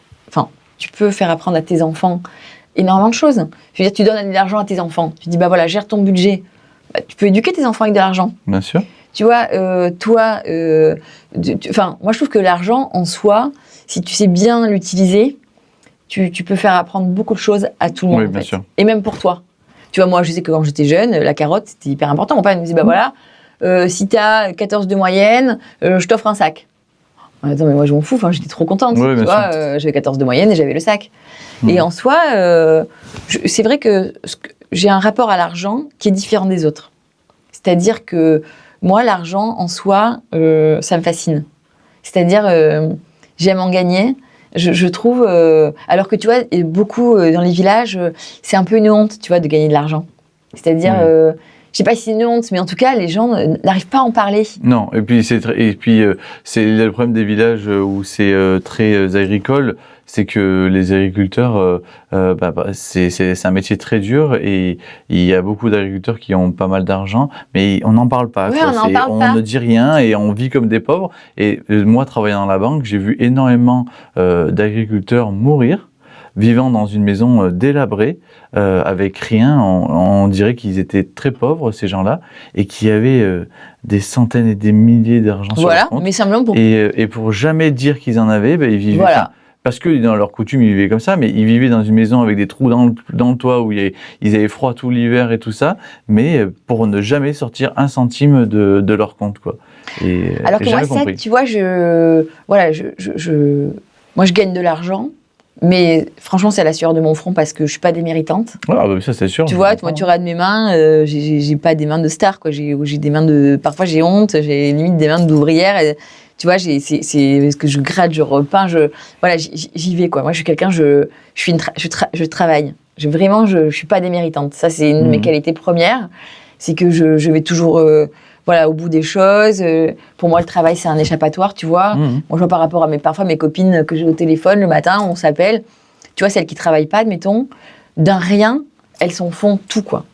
apprendre à tes enfants énormément de choses. Je veux dire, tu donnes de l'argent à tes enfants. Tu dis, bah voilà, gère ton budget. Bah, tu peux éduquer tes enfants avec de l'argent. Bien sûr. Tu vois, moi, je trouve que l'argent, en soi, si tu sais bien l'utiliser, tu peux faire apprendre beaucoup de choses à tout le monde. Oui, bien sûr. Et même pour toi. Tu vois, moi, je sais que quand j'étais jeune, la carotte, c'était hyper important. Mon père me disait, bah voilà, si tu as 14 de moyenne, je t'offre un sac. Attends, mais moi, je m'en fous. J'étais trop contente. Oui, tu vois, j'avais 14 de moyenne et j'avais le sac. Et en soi, c'est vrai que j'ai un rapport à l'argent qui est différent des autres. C'est-à-dire que moi, l'argent, en soi, ça me fascine. C'est-à-dire, j'aime en gagner. Je trouve... alors que, tu vois, beaucoup dans les villages, c'est un peu une honte, tu vois, de gagner de l'argent. C'est-à-dire... je sais pas si c'est une honte, mais en tout cas, les gens n'arrivent pas à en parler. Non, et puis c'est le problème des villages où c'est très agricole, c'est que les agriculteurs, c'est un métier très dur et il y a beaucoup d'agriculteurs qui ont pas mal d'argent, mais on n'en parle pas. Oui, quoi. On ne dit rien et on vit comme des pauvres. Et moi, travaillant dans la banque, j'ai vu énormément d'agriculteurs mourir, vivant dans une maison délabrée, avec rien. On dirait qu'ils étaient très pauvres, ces gens-là, et qui avaient des centaines et des milliers d'argent sur leur compte. Mais simplement pour... Et pour jamais dire qu'ils en avaient, ils vivaient... Voilà. Parce que dans leur coutume, ils vivaient comme ça, mais ils vivaient dans une maison avec des trous dans le toit où ils avaient froid tout l'hiver et tout ça, mais pour ne jamais sortir un centime de leur compte, quoi. Alors que moi, ça, tu vois, moi, je gagne de l'argent, mais franchement, c'est à la sueur de mon front parce que je suis pas déméritante. Ah, bah, ça, c'est sûr. Tu vois, moi, tu regardes mes mains, j'ai pas des mains de star, quoi. J'ai des mains de... Parfois, j'ai honte, j'ai limite des mains d'ouvrière. Et, tu vois, c'est ce que je gratte, je repeins, voilà, j'y vais, quoi. Moi, je suis quelqu'un, je travaille. Je suis pas déméritante. Ça, c'est une de mes qualités premières. C'est que je vais toujours, au bout des choses. Pour moi, le travail, c'est un échappatoire, tu vois. Moi, je vois par rapport à parfois mes copines que j'ai au téléphone le matin, on s'appelle. Tu vois, celles qui travaillent pas, admettons, d'un rien, elles s'en font tout, quoi.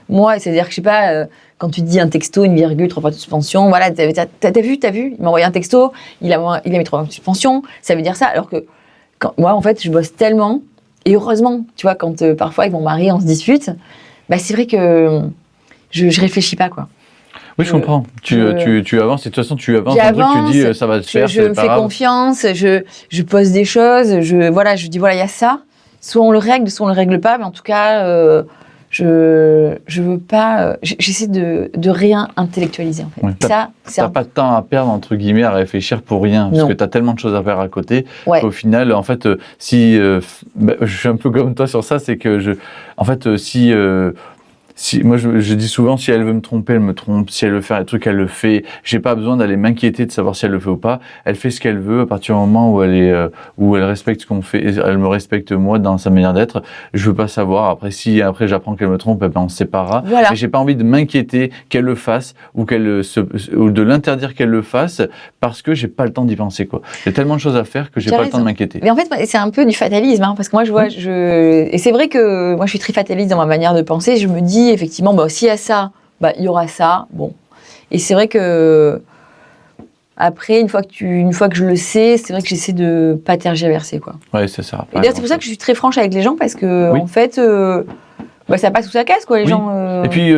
Moi, c'est-à-dire que, je sais pas, quand tu dis un texto, une virgule, 3 points de suspension, voilà, t'as vu, il m'a envoyé un texto, il a mis 3 points de suspension, ça veut dire ça. Alors que, moi, en fait, je bosse tellement, et heureusement, tu vois, quand parfois, avec mon mari, on se dispute, c'est vrai que je réfléchis pas, quoi. Oui, je comprends. Tu avances, et de toute façon, tu avances un truc, tu dis, ça va se faire, je me fais confiance, je pose des choses, je dis, voilà, il y a ça, soit on le règle, soit on le règle pas, mais en tout cas... je veux pas... j'essaie de rien intellectualiser, en fait. Ouais, t'as pas de temps à perdre, entre guillemets, à réfléchir pour rien, parce que t'as tellement de choses à faire à côté, qu'au final, en fait, je suis un peu comme toi sur ça, c'est que moi, je dis souvent, si elle veut me tromper, elle me trompe. Si elle veut faire un truc, elle le fait. J'ai pas besoin d'aller m'inquiéter de savoir si elle le fait ou pas. Elle fait ce qu'elle veut à partir du moment où elle respecte ce qu'on fait. Elle me respecte moi dans sa manière d'être. Je veux pas savoir. Après j'apprends qu'elle me trompe, on se séparera. Voilà. Mais j'ai pas envie de m'inquiéter qu'elle le fasse ou ou de l'interdire qu'elle le fasse parce que j'ai pas le temps d'y penser, quoi. Il y a tellement de choses à faire que j'ai pas le temps de m'inquiéter. Mais en fait, c'est un peu du fatalisme, hein, parce que moi, je vois, et c'est vrai que moi, je suis très fataliste dans ma manière de penser. Je me dis, effectivement, s'il y a ça, il y aura ça. Bon. Et c'est vrai que après, une fois que je le sais, c'est vrai que j'essaie de pas tergiverser, quoi. Ouais, c'est ça. Et d'ailleurs, c'est pour ça que je suis très franche avec les gens parce que en fait, ça passe ou ça casse, quoi, les gens. Et puis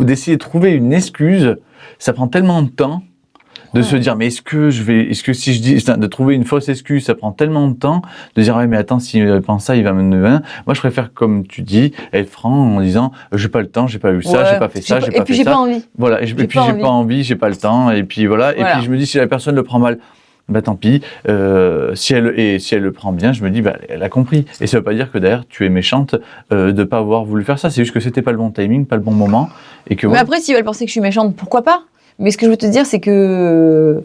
d'essayer de trouver une excuse, ça prend tellement de temps. De se dire, mais est-ce que si je dis, de trouver une fausse excuse, ça prend tellement de temps, de dire, ouais, mais attends, s'il pense ça, il va me... Moi, je préfère, comme tu dis, être franc en disant, j'ai pas le temps, j'ai pas eu ça, j'ai pas fait ça, j'ai pas fait ça. Et puis, j'ai pas envie. Voilà, et puis, j'ai pas envie, j'ai pas le temps, et puis voilà. Et puis, je me dis, si la personne le prend mal, tant pis. Si elle le prend bien, je me dis, elle a compris. Et ça veut pas dire que derrière, tu es méchante de pas avoir voulu faire ça. C'est juste que c'était pas le bon timing, pas le bon moment. Et que, mais après, si elle pensait que je suis méchante, pourquoi pas? Mais ce que je veux te dire, c'est que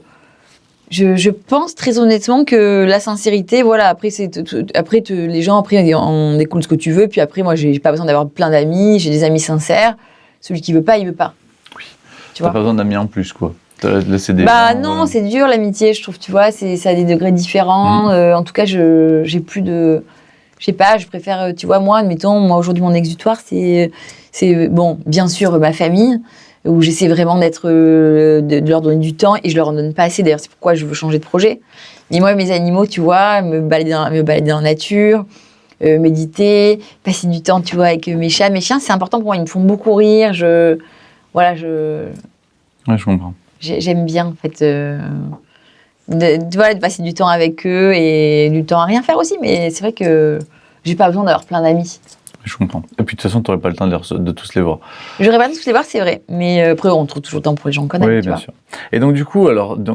je pense très honnêtement que la sincérité, voilà, les gens, après, on écoute ce que tu veux, puis après, moi, j'ai pas besoin d'avoir plein d'amis, j'ai des amis sincères, Celui qui veut pas, il veut pas. Oui. Tu n'as pas besoin d'amis en plus, quoi. Non, c'est dur l'amitié, je trouve, tu vois, ça a des degrés différents. En tout cas, j'ai plus de... Je sais pas, je préfère, tu vois, moi aujourd'hui, mon exutoire, c'est bon, bien sûr, ma famille, où j'essaie vraiment de leur donner du temps, et je leur en donne pas assez, d'ailleurs, c'est pourquoi je veux changer de projet. Mais moi, mes animaux, tu vois, me balader dans la nature, méditer, passer du temps, tu vois, avec mes chats. Mes chiens, c'est important pour moi, ils me font beaucoup rire, Ouais, je comprends. J'aime bien, en fait, de passer du temps avec eux et du temps à rien faire aussi, mais c'est vrai que j'ai pas besoin d'avoir plein d'amis. Je comprends. Et puis de toute façon, tu n'aurais pas le temps de tous les voir. J'aurais pas tous les voir, c'est vrai. Mais après, on trouve toujours le temps pour les gens qu'on aime. Oui, bien sûr. Et donc, du coup,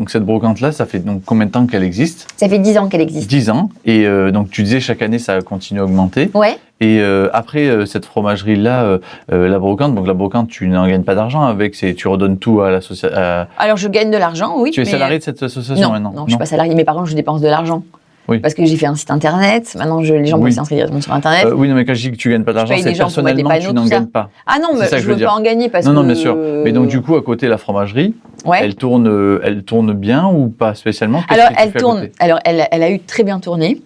cette brocante-là, ça fait donc combien de temps qu'elle existe ? Ça fait 10 ans qu'elle existe. 10 ans. Et donc, tu disais, chaque année, ça continue à augmenter. Ouais. Et après cette fromagerie-là, la brocante, tu n'en gagnes pas d'argent avec, tu redonnes tout à l'association. Alors, je gagne de l'argent, oui. Tu es salarié de cette association maintenant ? Non, je ne suis pas salarié, mais par contre, je dépense de l'argent. Oui. Parce que j'ai fait un site internet, maintenant les gens peuvent s'inscrire directement sur internet. Oui, non, mais quand je dis que tu ne gagnes pas d'argent, c'est personnellement tu n'en gagnes pas. Ah non, mais je ne veux pas en gagner parce que... Non, bien sûr. Mais donc du coup, à côté, la fromagerie, elle tourne bien ou pas spécialement ? Alors, elle tourne. Alors, elle a eu très bien tourné.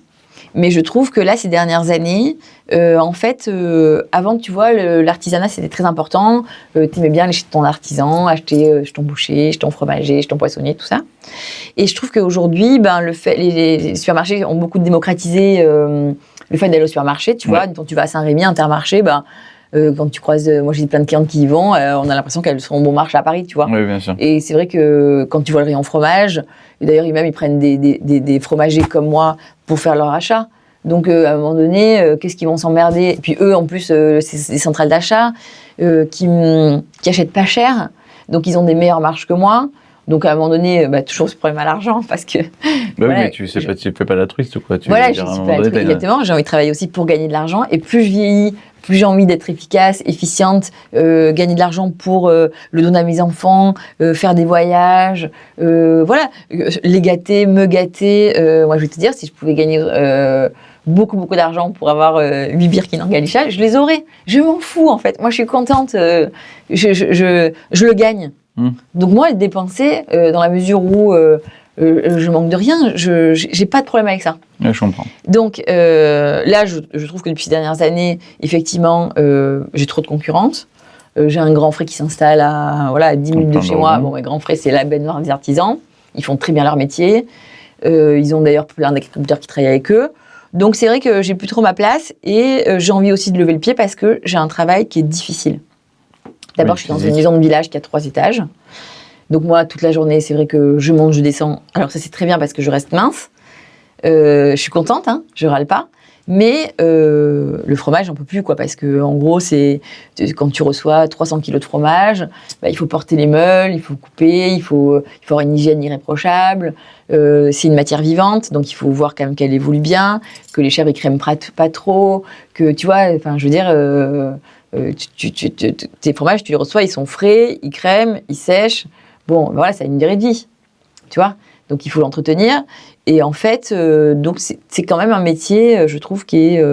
Mais je trouve que là, ces dernières années, en fait, avant, tu vois, l'artisanat, c'était très important. Tu aimais bien aller chez ton artisan, acheter chez ton boucher, chez ton fromager, chez ton poissonnier, tout ça. Et je trouve qu'aujourd'hui, les supermarchés ont beaucoup démocratisé le fait d'aller au supermarché. Tu vois, quand tu vas à Saint-Rémy, Intermarché, quand tu croises, moi j'ai plein de clientes qui y vont, on a l'impression qu'elles seront bon marché à Paris, tu vois. Oui, bien sûr. Et c'est vrai que quand tu vois le rayon fromage, et d'ailleurs ils prennent des fromagers comme moi pour faire leur achat. Donc à un moment donné, qu'est-ce qu'ils vont s'emmerder ? Et puis eux, en plus, c'est des centrales d'achat qui achètent pas cher, donc ils ont des meilleures marges que moi. Donc à un moment donné, toujours ce problème à l'argent, parce que... voilà, mais tu fais pas l'altruiste ou quoi ? Voilà, je ne suis pas altruiste, exactement. J'ai envie de travailler aussi pour gagner de l'argent. Et plus je vieillis, plus j'ai envie d'être efficace, efficiente, gagner de l'argent pour le donner à mes enfants, faire des voyages, les gâter, me gâter. Moi, je vais te dire, si je pouvais gagner beaucoup d'argent pour avoir 8 Birkin en Galicia, je les aurais. Je m'en fous, en fait. Moi, je suis contente. Je le gagne. Donc moi, le dépenser, dans la mesure où je manque de rien, j'ai pas de problème avec ça. Ouais, je comprends. Donc là, je trouve que depuis ces dernières années, effectivement, j'ai trop de concurrence. J'ai un grand frais qui s'installe à 10 minutes de chez moi. Bon, mes grands frais, c'est la baignoire des artisans. Ils font très bien leur métier. Ils ont d'ailleurs plein d'agriculteurs qui travaillent avec eux. Donc c'est vrai que j'ai plus trop ma place et j'ai envie aussi de lever le pied parce que j'ai un travail qui est difficile. D'abord, je suis dans une maison de village qui a 3 étages. Donc moi, toute la journée, c'est vrai que je monte, je descends. Alors ça, c'est très bien parce que je reste mince. Je suis contente, hein, je râle pas. Mais le fromage, j'en peux plus, quoi, parce que en gros, c'est quand tu reçois 300 kilos de fromage, il faut porter les meules, il faut couper, il faut avoir une hygiène irréprochable. C'est une matière vivante, donc il faut voir quand même qu'elle évolue bien, que les chèvres ils crèment pas trop, que tu vois, enfin, je veux dire. Tes fromages, tu les reçois, ils sont frais, ils crèment, ils sèchent. Bon, voilà, ça a une durée de vie, tu vois. Donc, il faut l'entretenir. Et en fait, donc c'est quand même un métier, je trouve, qui est,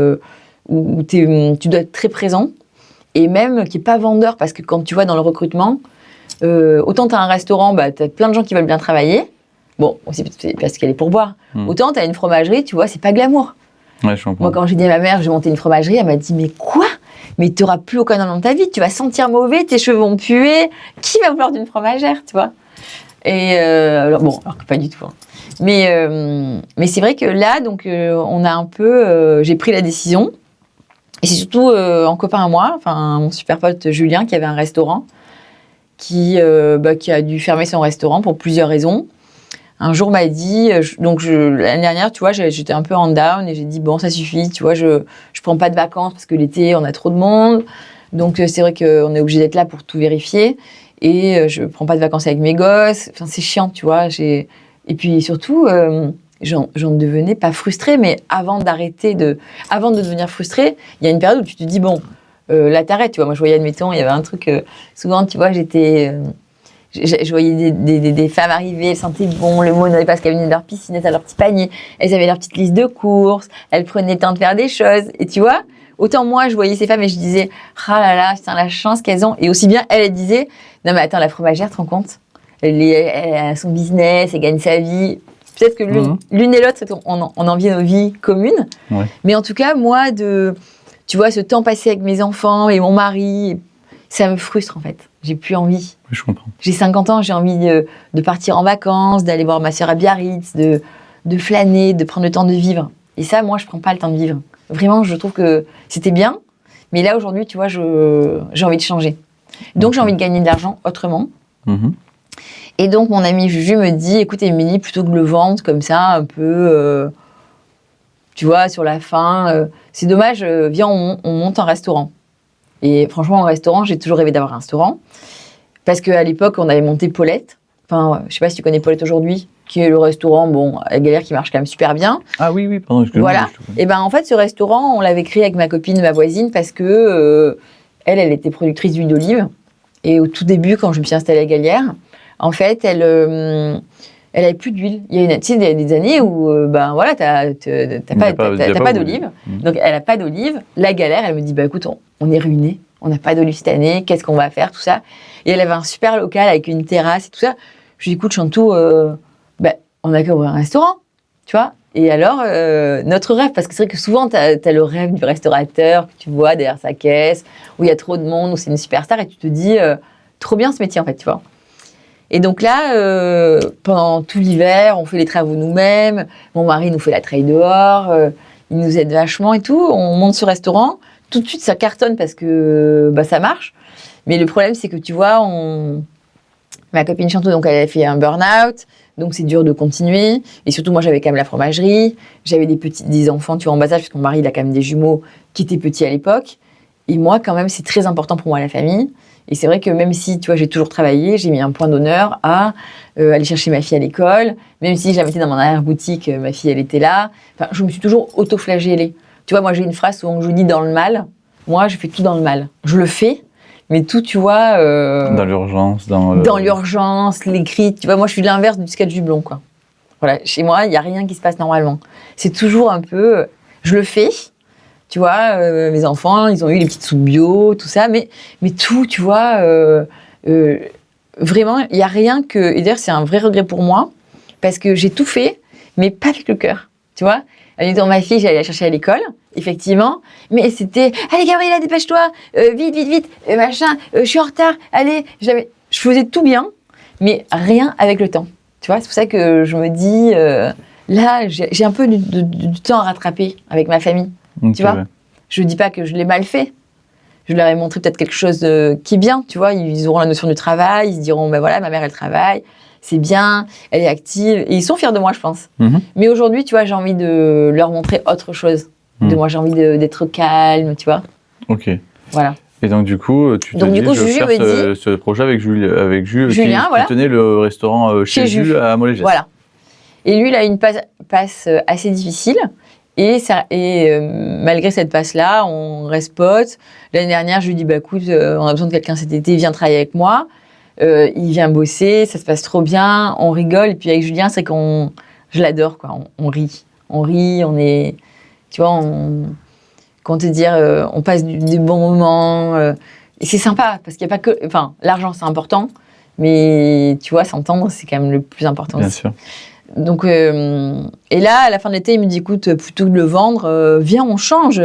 où tu dois être très présent et même qui n'est pas vendeur. Parce que quand tu vois dans le recrutement, autant tu as un restaurant, tu as plein de gens qui veulent bien travailler. Bon, aussi parce qu'elle est pour boire. Autant tu as une fromagerie, tu vois, c'est pas glamour. Ouais, je comprends. Moi, quand j'ai dit à ma mère que je vais monter une fromagerie, elle m'a dit « Mais quoi ? Mais tu n'auras plus aucun nom dans ta vie, tu vas sentir mauvais, tes cheveux vont puer. Qui va vouloir d'une fromagère, tu vois ?» Et alors que pas du tout. Hein. Mais c'est vrai que là, donc, on a un peu... j'ai pris la décision. Et c'est surtout un copain à moi, enfin mon super pote Julien, qui avait un restaurant, qui a dû fermer son restaurant pour plusieurs raisons. Un jour m'a dit, l'année dernière, tu vois, j'étais un peu en down et j'ai dit, bon, ça suffit, tu vois, je prends pas de vacances parce que l'été, on a trop de monde. Donc, c'est vrai qu'on est obligé d'être là pour tout vérifier. Et je prends pas de vacances avec mes gosses. Enfin, c'est chiant, tu vois. Et puis, surtout, j'en devenais pas frustrée. Mais avant de devenir frustrée, il y a une période où tu te dis, bon, là, t'arrêtes, tu vois. Moi, je voyais, admettons, il y avait un truc... souvent, tu vois, je voyais des femmes arriver, elles sentaient bon le mono parce qu'elles venaient de leur piscine, à leur petit panier, elles avaient leur petite liste de courses, elles prenaient le temps de faire des choses. Et tu vois, autant moi, je voyais ces femmes et je disais, ah là là, c'est la chance qu'elles ont. Et aussi bien, elle disait, non mais attends, la fromagère, tu te rends compte? Elle a son business, elle gagne sa vie. Peut-être que l'une et l'autre, on envie nos vies communes. Ouais. Mais en tout cas, moi, tu vois, ce temps passé avec mes enfants et mon mari, ça me frustre en fait. J'ai plus envie. Oui, je comprends. J'ai 50 ans, j'ai envie de partir en vacances, d'aller voir ma sœur à Biarritz, de flâner, de prendre le temps de vivre. Et ça, moi, je prends pas le temps de vivre. Vraiment, je trouve que c'était bien. Mais là, aujourd'hui, tu vois, j'ai envie de changer. Donc, j'ai envie de gagner de l'argent autrement. Et donc, mon amie Juju me dit, écoute, Émilie, plutôt que de le vendre comme ça, un peu, tu vois, sur la fin, c'est dommage, viens, on monte un restaurant. Et franchement, un restaurant, j'ai toujours rêvé d'avoir un restaurant. Parce qu'à l'époque, on avait monté Paulette. Enfin, je sais pas si tu connais Paulette aujourd'hui, qui est le restaurant, bon, à Galère, qui marche quand même super bien. Ah oui, pardon, excuse-moi. Voilà. Et ben, en fait, ce restaurant, on l'avait créé avec ma copine, ma voisine, parce que elle était productrice d'huile d'olive. Et au tout début, quand je me suis installée à Galère, en fait, elle avait plus d'huile. Il y a des années où, ben voilà, t'as pas d'olive. Donc, elle a pas d'olive. La Galère, elle me dit, bah écoute, on est ruinés. On n'a pas d'olive cette année. Qu'est-ce qu'on va faire, tout ça? Et elle avait un super local avec une terrasse et tout ça. Je lui dis, écoute, Chantou, on a qu'à ouvrir un restaurant, tu vois. Et alors, notre rêve, parce que c'est vrai que souvent, t'as le rêve du restaurateur que tu vois derrière sa caisse, où il y a trop de monde, où c'est une superstar, et tu te dis, trop bien ce métier, en fait, tu vois. Et donc là, pendant tout l'hiver, on fait les travaux nous-mêmes. Mon mari nous fait la treille dehors. Il nous aide vachement et tout. On monte ce restaurant. Tout de suite, ça cartonne parce que ça marche. Mais le problème, c'est que tu vois, ma copine Chantou, donc elle a fait un burn-out. Donc c'est dur de continuer. Et surtout, moi, j'avais quand même la fromagerie. J'avais des enfants, tu vois, en bas âge, parce que mon mari, il a quand même des jumeaux qui étaient petits à l'époque. Et moi, quand même, c'est très important pour moi, la famille. Et c'est vrai que même si, tu vois, j'ai toujours travaillé, j'ai mis un point d'honneur à aller chercher ma fille à l'école. Même si j'avais été dans mon arrière-boutique, ma fille, elle était là. Enfin, je me suis toujours auto-flagellée. Tu vois, moi, j'ai une phrase souvent que je dis dans le mal. Moi, je fais tout dans le mal. Je le fais, mais tout, tu vois... dans l'urgence, dans l'urgence, l'écrit. Tu vois, moi, je suis l'inverse du sketch du blond, quoi. Voilà, chez moi, il n'y a rien qui se passe normalement. C'est toujours un peu... je le fais. Tu vois, mes enfants, ils ont eu les petites soupes bio, tout ça, mais tout, tu vois, vraiment, il n'y a rien que... Et d'ailleurs, c'est un vrai regret pour moi, parce que j'ai tout fait, mais pas avec le cœur, tu vois. Dans ma fille, j'allais la chercher à l'école, effectivement, mais c'était « Allez, Gabriella, dépêche-toi, vite, machin, je suis en retard, allez !» Je faisais tout bien, mais rien avec le temps, tu vois. C'est pour ça que je me dis, là, j'ai un peu du temps à rattraper avec ma famille. Okay, tu vois, ouais. Je dis pas que je l'ai mal fait. Je leur ai montré peut-être quelque chose qui est bien, tu vois. Ils auront la notion du travail, ils se diront, ben voilà, ma mère, elle travaille, c'est bien, elle est active. Et ils sont fiers de moi, je pense. Mais aujourd'hui, tu vois, j'ai envie de leur montrer autre chose. De moi, j'ai envie d'être calme, tu vois. Ok. Voilà. Et donc, du coup, je vais faire ce projet avec Julien, voilà. Qui tenait le restaurant chez Jules à Molégès. Voilà. Et lui, il a une passe assez difficile. Et malgré cette passe-là, on reste potes. L'année dernière, je lui dis, bah écoute, on a besoin de quelqu'un cet été, viens travailler avec moi. Il vient bosser, ça se passe trop bien, on rigole. Et puis avec Julien, c'est je l'adore, quoi. On rit, on est, tu vois, comment te dire, on passe des bons moments. Et c'est sympa, parce qu'il n'y a pas que, enfin, l'argent, c'est important, mais tu vois, s'entendre, c'est quand même le plus important Bien aussi. sûr. Donc, et là, à la fin de l'été, il me dit, écoute, plutôt que de le vendre, viens, on change,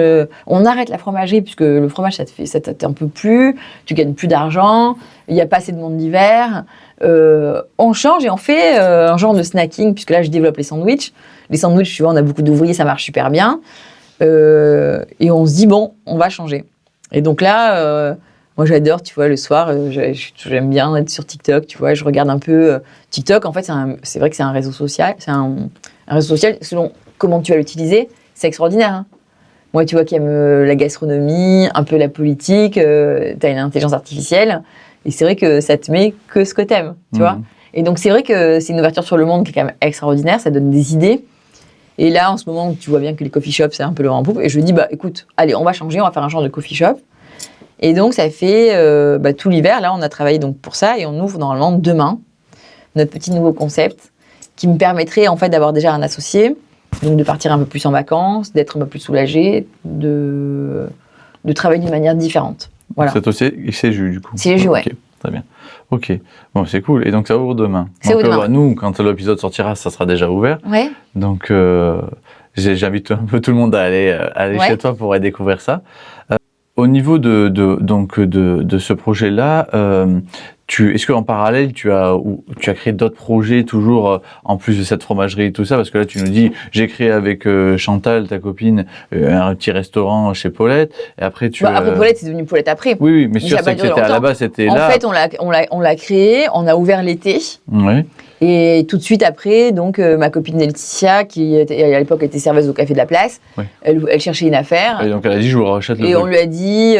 on arrête la fromagerie, puisque le fromage, ça t'un peu plus, tu gagnes plus d'argent, il n'y a pas assez de monde l'hiver, on change et on fait un genre de snacking, puisque là, je développe les sandwichs. Les sandwichs, tu vois, on a beaucoup d'ouvriers, ça marche super bien. Et on se dit, bon, on va changer. Et donc là... moi, j'adore, tu vois, le soir, j'aime bien être sur TikTok, tu vois, je regarde un peu TikTok. En fait, c'est vrai que c'est un réseau social. C'est un réseau social, selon comment tu vas l'utiliser, c'est extraordinaire. Hein. Moi, tu vois, qui aime la gastronomie, un peu la politique, tu as une intelligence artificielle. Et c'est vrai que ça te met que ce que t'aimes, tu vois. Et donc, c'est vrai que c'est une ouverture sur le monde qui est quand même extraordinaire. Ça donne des idées. Et là, en ce moment, tu vois bien que les coffee shops, c'est un peu le vent en poupe. Et je lui dis, bah, écoute, allez, on va changer, on va faire un genre de coffee shop. Et donc, ça fait tout l'hiver. Là, on a travaillé donc pour ça et on ouvre normalement demain notre petit nouveau concept qui me permettrait en fait d'avoir déjà un associé, donc de partir un peu plus en vacances, d'être un peu plus soulagée, de de travailler d'une manière différente. Voilà. C'est jus, du coup. C'est les jus, ouais. Okay, très bien. Ok, bon, c'est cool. Et donc, ça ouvre demain. Ça ouvre demain. Nous, quand l'épisode sortira, ça sera déjà ouvert. Ouais. Donc, j'invite un peu tout le monde à aller chez toi pour aller découvrir ça. Au niveau de ce projet-là, est-ce qu'en parallèle, tu as créé d'autres projets toujours en plus de cette fromagerie et tout ça? Parce que là, tu nous dis, j'ai créé avec Chantal, ta copine, un petit restaurant chez Paulette. Et après, après Paulette, c'est devenu Paulette après. Oui, mais sûr, c'est que c'était à la base, c'était là. En fait, on l'a créé, on a ouvert l'été. Ouais. Et tout de suite après, donc ma copine Laetitia, qui à l'époque était serveuse au Café de la Place, elle cherchait une affaire. Et donc elle a dit, je vous rachète le truc. Et on lui a dit,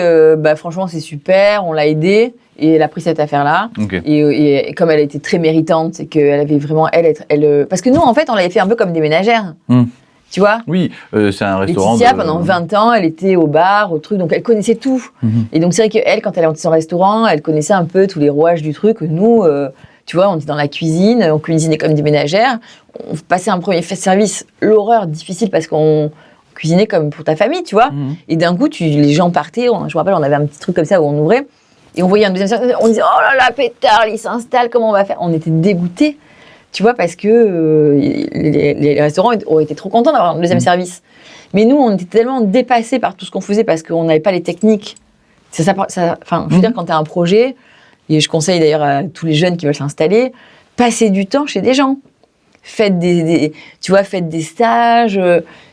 franchement, c'est super, on l'a aidée. Et elle a pris cette affaire-là. Okay. Et comme elle était très méritante, et qu'elle avait vraiment, parce que nous, en fait, on l'avait fait un peu comme des ménagères. Tu vois? Oui, c'est un restaurant. Laetitia, pendant 20 ans, elle était au bar, au truc, donc elle connaissait tout. Et donc c'est vrai qu'elle, quand elle est montée son restaurant, elle connaissait un peu tous les rouages du truc. Nous, tu vois, on était dans la cuisine, on cuisinait comme des ménagères. On passait un premier service, l'horreur, difficile, parce qu'on cuisinait comme pour ta famille, tu vois. Et d'un coup, les gens partaient. Je me rappelle, on avait un petit truc comme ça où on ouvrait. Et on voyait un deuxième service, on disait, oh là là, pétard, il s'installe, comment on va faire? On était dégoûtés, tu vois, parce que les restaurants auraient été trop contents d'avoir un deuxième service. Mais nous, on était tellement dépassés par tout ce qu'on faisait parce qu'on n'avait pas les techniques. Je veux dire, quand tu as un projet, et je conseille d'ailleurs à tous les jeunes qui veulent s'installer, passez du temps chez des gens. Faites des stages,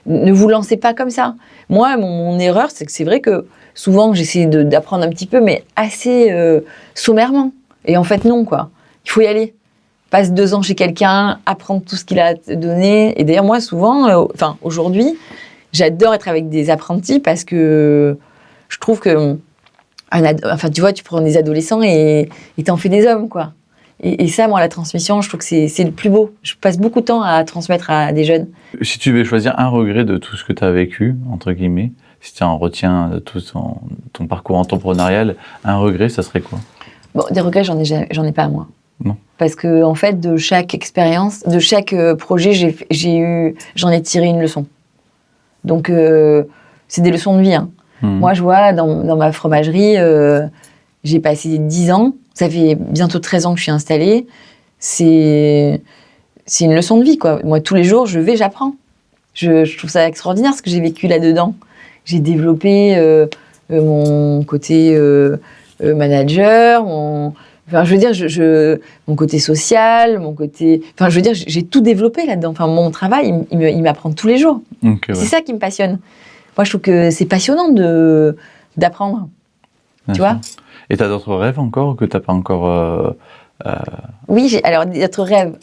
ne vous lancez pas comme ça. Moi, mon erreur, c'est que c'est vrai que souvent, j'essaie d'apprendre un petit peu, mais assez sommairement. Et en fait, non, quoi. Il faut y aller. Passe 2 ans chez quelqu'un, apprendre tout ce qu'il a à te donner. Et d'ailleurs, moi, souvent, aujourd'hui, j'adore être avec des apprentis parce que je trouve que, tu vois, tu prends des adolescents et t'en fais des hommes, quoi. Et ça, moi, la transmission, je trouve que c'est le plus beau. Je passe beaucoup de temps à transmettre à des jeunes. Si tu devais choisir un regret de tout ce que tu as vécu, entre guillemets, si tu en retiens de tout ton parcours entrepreneurial, un regret, ça serait quoi? Bon, des regrets, j'en ai pas, moi. Non. Parce que, en fait, de chaque expérience, de chaque projet, j'en ai tiré une leçon. Donc, c'est des leçons de vie. Hein. Moi, je vois, dans ma fromagerie, j'ai passé 10 ans. Ça fait bientôt 13 ans que je suis installée. C'est une leçon de vie, quoi. Moi, tous les jours, j'apprends. Je trouve ça extraordinaire ce que j'ai vécu là-dedans. J'ai développé mon côté manager, mon côté social, j'ai tout développé là-dedans. Enfin, mon travail, il m'apprend tous les jours. Okay, c'est ça qui me passionne. Moi, je trouve que c'est passionnant d'apprendre. Tu vois ? Et tu as d'autres rêves encore que tu n'as pas encore... Oui, alors d'autres rêves.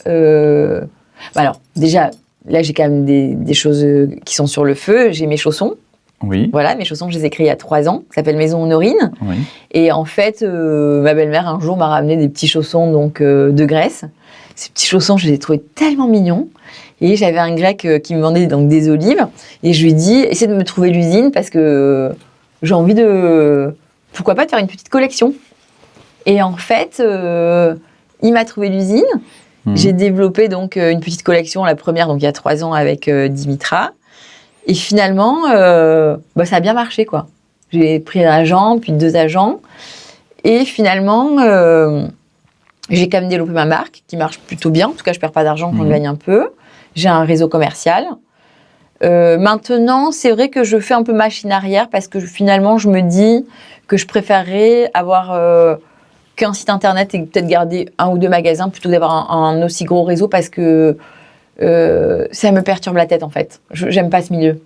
Alors, déjà, là, j'ai quand même des choses qui sont sur le feu. J'ai mes chaussons. Oui. Voilà, mes chaussons, je les ai créés il y a 3 ans. Ça s'appelle Maison Honorine. Oui. Et en fait, ma belle-mère, un jour, m'a ramené des petits chaussons de Grèce. Ces petits chaussons, je les ai trouvés tellement mignons. Et j'avais un grec qui me vendait donc des olives. Et je lui ai dit, essaie de me trouver l'usine parce que j'ai envie de... Pourquoi pas de faire une petite collection? Et en fait, il m'a trouvé l'usine. J'ai développé donc une petite collection, la première, donc il y a 3 ans avec Dimitra. Et finalement, ça a bien marché, quoi. J'ai pris un agent, puis 2 agents. Et finalement, j'ai quand même développé ma marque, qui marche plutôt bien. En tout cas, je ne perds pas d'argent quand je gagne un peu. J'ai un réseau commercial. Maintenant, c'est vrai que je fais un peu machine arrière parce que finalement, je me dis que je préférerais avoir qu'un site internet et peut-être garder 1 ou 2 magasins plutôt que d'avoir un aussi gros réseau parce que ça me perturbe la tête en fait. J'aime pas ce milieu.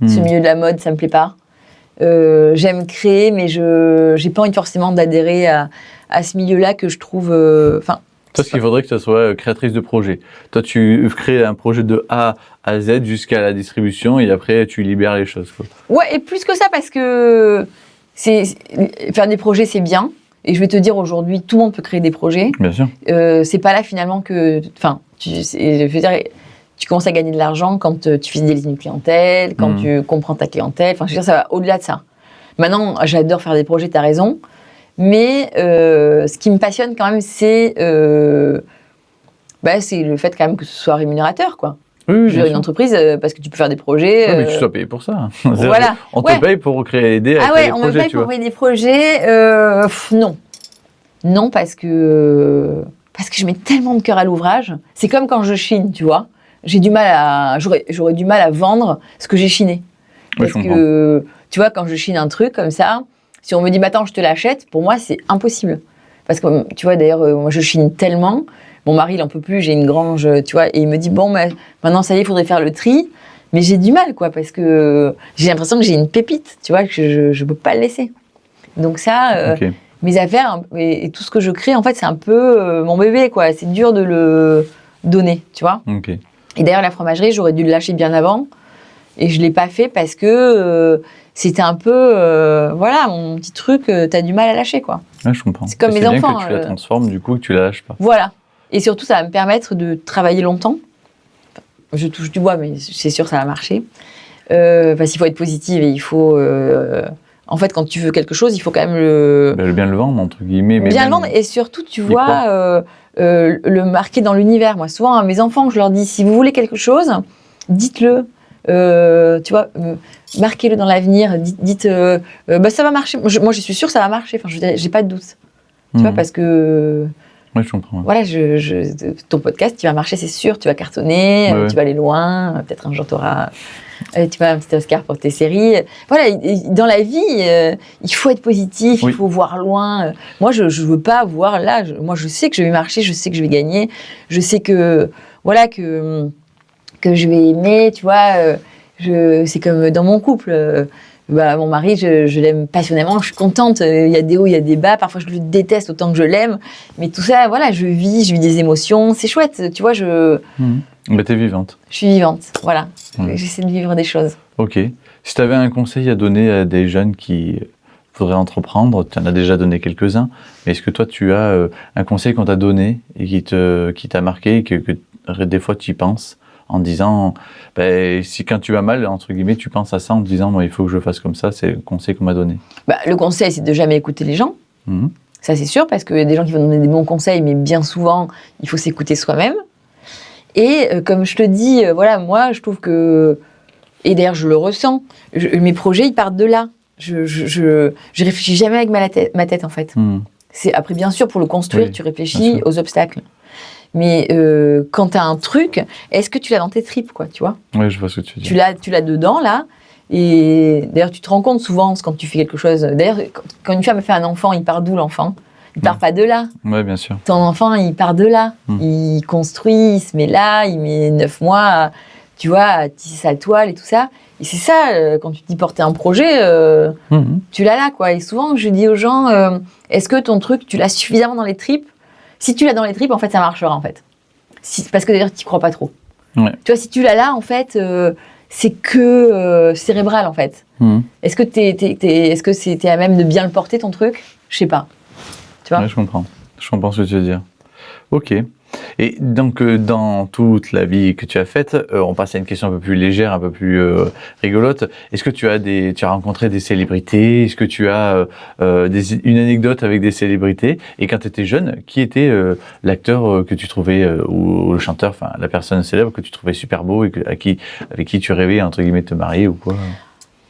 Ce milieu de la mode, ça me plaît pas. J'aime créer, mais j'ai pas envie forcément d'adhérer à ce milieu-là que je trouve... Toi, ce qu'il faudrait que tu sois créatrice de projet. Toi, tu crées un projet de A à Z jusqu'à la distribution et après, tu libères les choses, quoi. Ouais, et plus que ça, parce que faire des projets, c'est bien. Et je vais te dire, aujourd'hui, tout le monde peut créer des projets. Bien sûr. C'est pas là, finalement, que... je veux dire, tu commences à gagner de l'argent quand tu fidélises une clientèle, quand tu comprends ta clientèle. Enfin, je veux dire, ça va au-delà de ça. Maintenant, j'adore faire des projets, tu as raison. Mais ce qui me passionne quand même, c'est le fait quand même que ce soit rémunérateur, quoi. Oui, gérer une entreprise parce que tu peux faire des projets. Oui, mais tu sois payé pour ça. Voilà. On te paye pour aider à créer des projets. On me paye pour créer des projets. Non. Non, parce que je mets tellement de cœur à l'ouvrage. C'est comme quand je chine, tu vois. J'aurais du mal à vendre ce que j'ai chiné. Parce que, tu vois, quand je chine un truc comme ça, si on me dit, attends, je te l'achète, pour moi, c'est impossible. Parce que, tu vois, d'ailleurs, moi, je chine tellement. Mon mari, il n'en peut plus, j'ai une grange, tu vois, et il me dit, bon, maintenant, ça y est, il faudrait faire le tri. Mais j'ai du mal, quoi, parce que j'ai l'impression que j'ai une pépite, tu vois, que je ne peux pas le laisser. Donc ça, mes affaires et tout ce que je crée, en fait, c'est un peu mon bébé, quoi. C'est dur de le donner, tu vois. Et d'ailleurs, la fromagerie, j'aurais dû le lâcher bien avant. Et je ne l'ai pas fait parce que c'était un peu, voilà, mon petit truc, tu as du mal à lâcher, quoi. Ouais, je comprends. C'est comme mes enfants. C'est bien que tu la transformes, du coup, que tu la lâches pas. Voilà. Et surtout, ça va me permettre de travailler longtemps. Je touche du bois, mais c'est sûr, ça va marcher. Parce qu'il faut être positive et il faut... en fait, quand tu veux quelque chose, il faut quand même bien le vendre, entre guillemets. Mais bien le vendre, et surtout, tu vois, le marquer dans l'univers. Moi, souvent, à mes enfants, je leur dis, si vous voulez quelque chose, dites-le. Tu vois, marquez-le dans l'avenir. Dites, ça va marcher. Moi, je suis sûre que ça va marcher. Enfin, j'ai pas de doute. Tu vois, parce que... Oui, je comprends. Voilà, ton podcast, tu vas marcher, c'est sûr. Tu vas cartonner, tu vas aller loin. Peut-être un jour, tu vas un petit Oscar pour tes séries. Voilà, dans la vie, il faut être positif, il faut voir loin. Moi, je veux pas voir là. Moi, je sais que je vais marcher, je sais que je vais gagner. Je sais que, voilà, que je vais aimer, tu vois. C'est comme dans mon couple. Mon mari, je l'aime passionnément, je suis contente. Il y a des hauts, il y a des bas. Parfois, je le déteste autant que je l'aime. Mais tout ça, voilà, je vis des émotions. C'est chouette, tu vois. Mais t'es vivante. Je suis vivante, voilà. J'essaie de vivre des choses. Ok. Si tu avais un conseil à donner à des jeunes qui voudraient entreprendre, tu en as déjà donné quelques-uns, mais est-ce que toi, tu as un conseil qu'on t'a donné et qui t'a marqué et que des fois, tu y penses en disant, si quand tu vas mal, entre guillemets, tu penses à ça en te disant, il faut que je fasse comme ça, c'est le conseil qu'on m'a donné. Le conseil, c'est de jamais écouter les gens. Ça, c'est sûr, parce qu'il y a des gens qui vont donner des bons conseils, mais bien souvent, il faut s'écouter soi-même. Et comme je te dis, voilà, moi, je trouve que... Et d'ailleurs, je le ressens. Mes projets, ils partent de là. Je réfléchis jamais avec ma tête, en fait. Après, bien sûr, pour le construire, tu réfléchis aux obstacles. Mais quand tu as un truc, est-ce que tu l'as dans tes tripes, quoi, tu vois ? Oui, je vois ce que tu veux dire. Tu l'as dedans, là. Et d'ailleurs, tu te rends compte souvent quand tu fais quelque chose. D'ailleurs, quand une femme fait un enfant, il part d'où, l'enfant ? Il part pas de là. Oui, bien sûr. Ton enfant, il part de là. Il construit, il se met là, il met 9 mois, tu vois, à tisser sa toile et tout ça. Et c'est ça, quand tu dis porter un projet, tu l'as là, quoi. Et souvent, je dis aux gens, est-ce que ton truc, tu l'as suffisamment dans les tripes ? Si tu l'as dans les tripes, en fait, ça marchera, en fait. Parce que d'ailleurs, tu n'y crois pas trop. Ouais. Tu vois, si tu l'as là, en fait, c'est que cérébral, en fait. Est-ce que t'es à même de bien le porter, ton truc ? Je sais pas. Tu vois ? Ouais, je comprends ce que tu veux dire. Ok. Et donc, dans toute la vie que tu as faite, on passe à une question un peu plus légère, un peu plus rigolote. Est-ce que tu as rencontré des célébrités ? Est-ce que tu as une anecdote avec des célébrités ? Et quand tu étais jeune, qui était l'acteur que tu trouvais, ou le chanteur, enfin la personne célèbre que tu trouvais super beau et avec qui tu rêvais, entre guillemets, de te marier ou quoi ?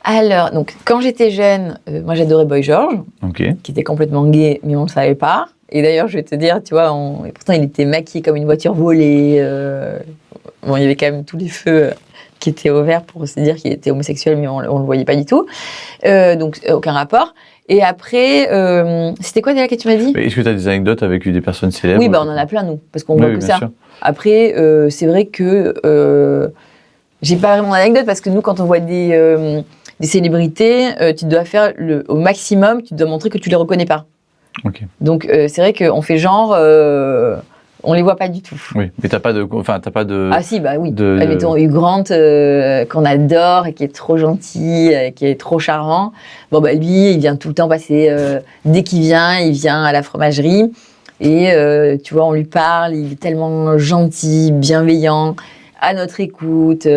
Alors, donc, quand j'étais jeune, moi j'adorais Boy George, qui était complètement gay, mais on ne le savait pas. Et d'ailleurs, je vais te dire, tu vois, et pourtant il était maquillé comme une voiture volée. Il y avait quand même tous les feux qui étaient au vert pour se dire qu'il était homosexuel, mais on ne le voyait pas du tout. Donc, aucun rapport. Et après, c'était quoi déjà que tu m'as dit ? Est-ce que tu as des anecdotes avec des personnes célèbres ? Oui, on en a plein, nous, parce qu'on voit que ça. Sûr. Après, c'est vrai que j'ai pas vraiment d'anecdote, parce que nous, quand on voit des célébrités, tu dois faire au maximum, tu dois montrer que tu les reconnais pas. Okay. Donc c'est vrai qu'on fait genre, on les voit pas du tout. Oui, mais t'as pas de. Ah si, bah oui. Mettons Hugh Grant qu'on adore et qui est trop gentil, qui est trop charmant. Bon lui, il vient tout le temps passer. Dès qu'il vient, il vient à la fromagerie et tu vois, on lui parle. Il est tellement gentil, bienveillant, à notre écoute,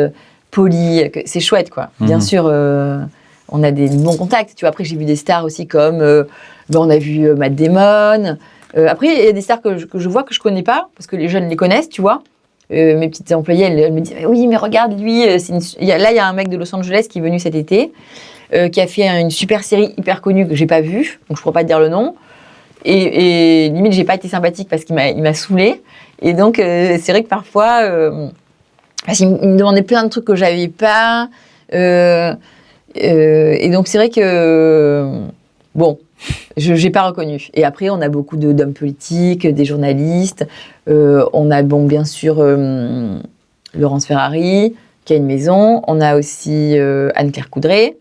poli. C'est chouette, quoi. Bien sûr, on a des bons contacts. Tu vois, après j'ai vu des stars aussi comme. On a vu Matt Damon. Après, il y a des stars que je vois que je connais pas, parce que les jeunes les connaissent, tu vois. mes petites employées, elles me disent « Oui, mais regarde, lui, là, il y a un mec de Los Angeles qui est venu cet été, qui a fait une super série hyper connue que j'ai pas vue, donc je pourrais pas te dire le nom. Et limite, j'ai pas été sympathique parce qu'il m'a saoulée. Et donc, c'est vrai que parfois, parce qu'il me demandait plein de trucs que j'avais pas. Et donc, c'est vrai que, bon, j'ai pas reconnu. Et après, on a beaucoup d'hommes politiques, des journalistes. On a, bon, bien sûr, Laurence Ferrari, qui a une maison. On a aussi Anne-Claire Coudray.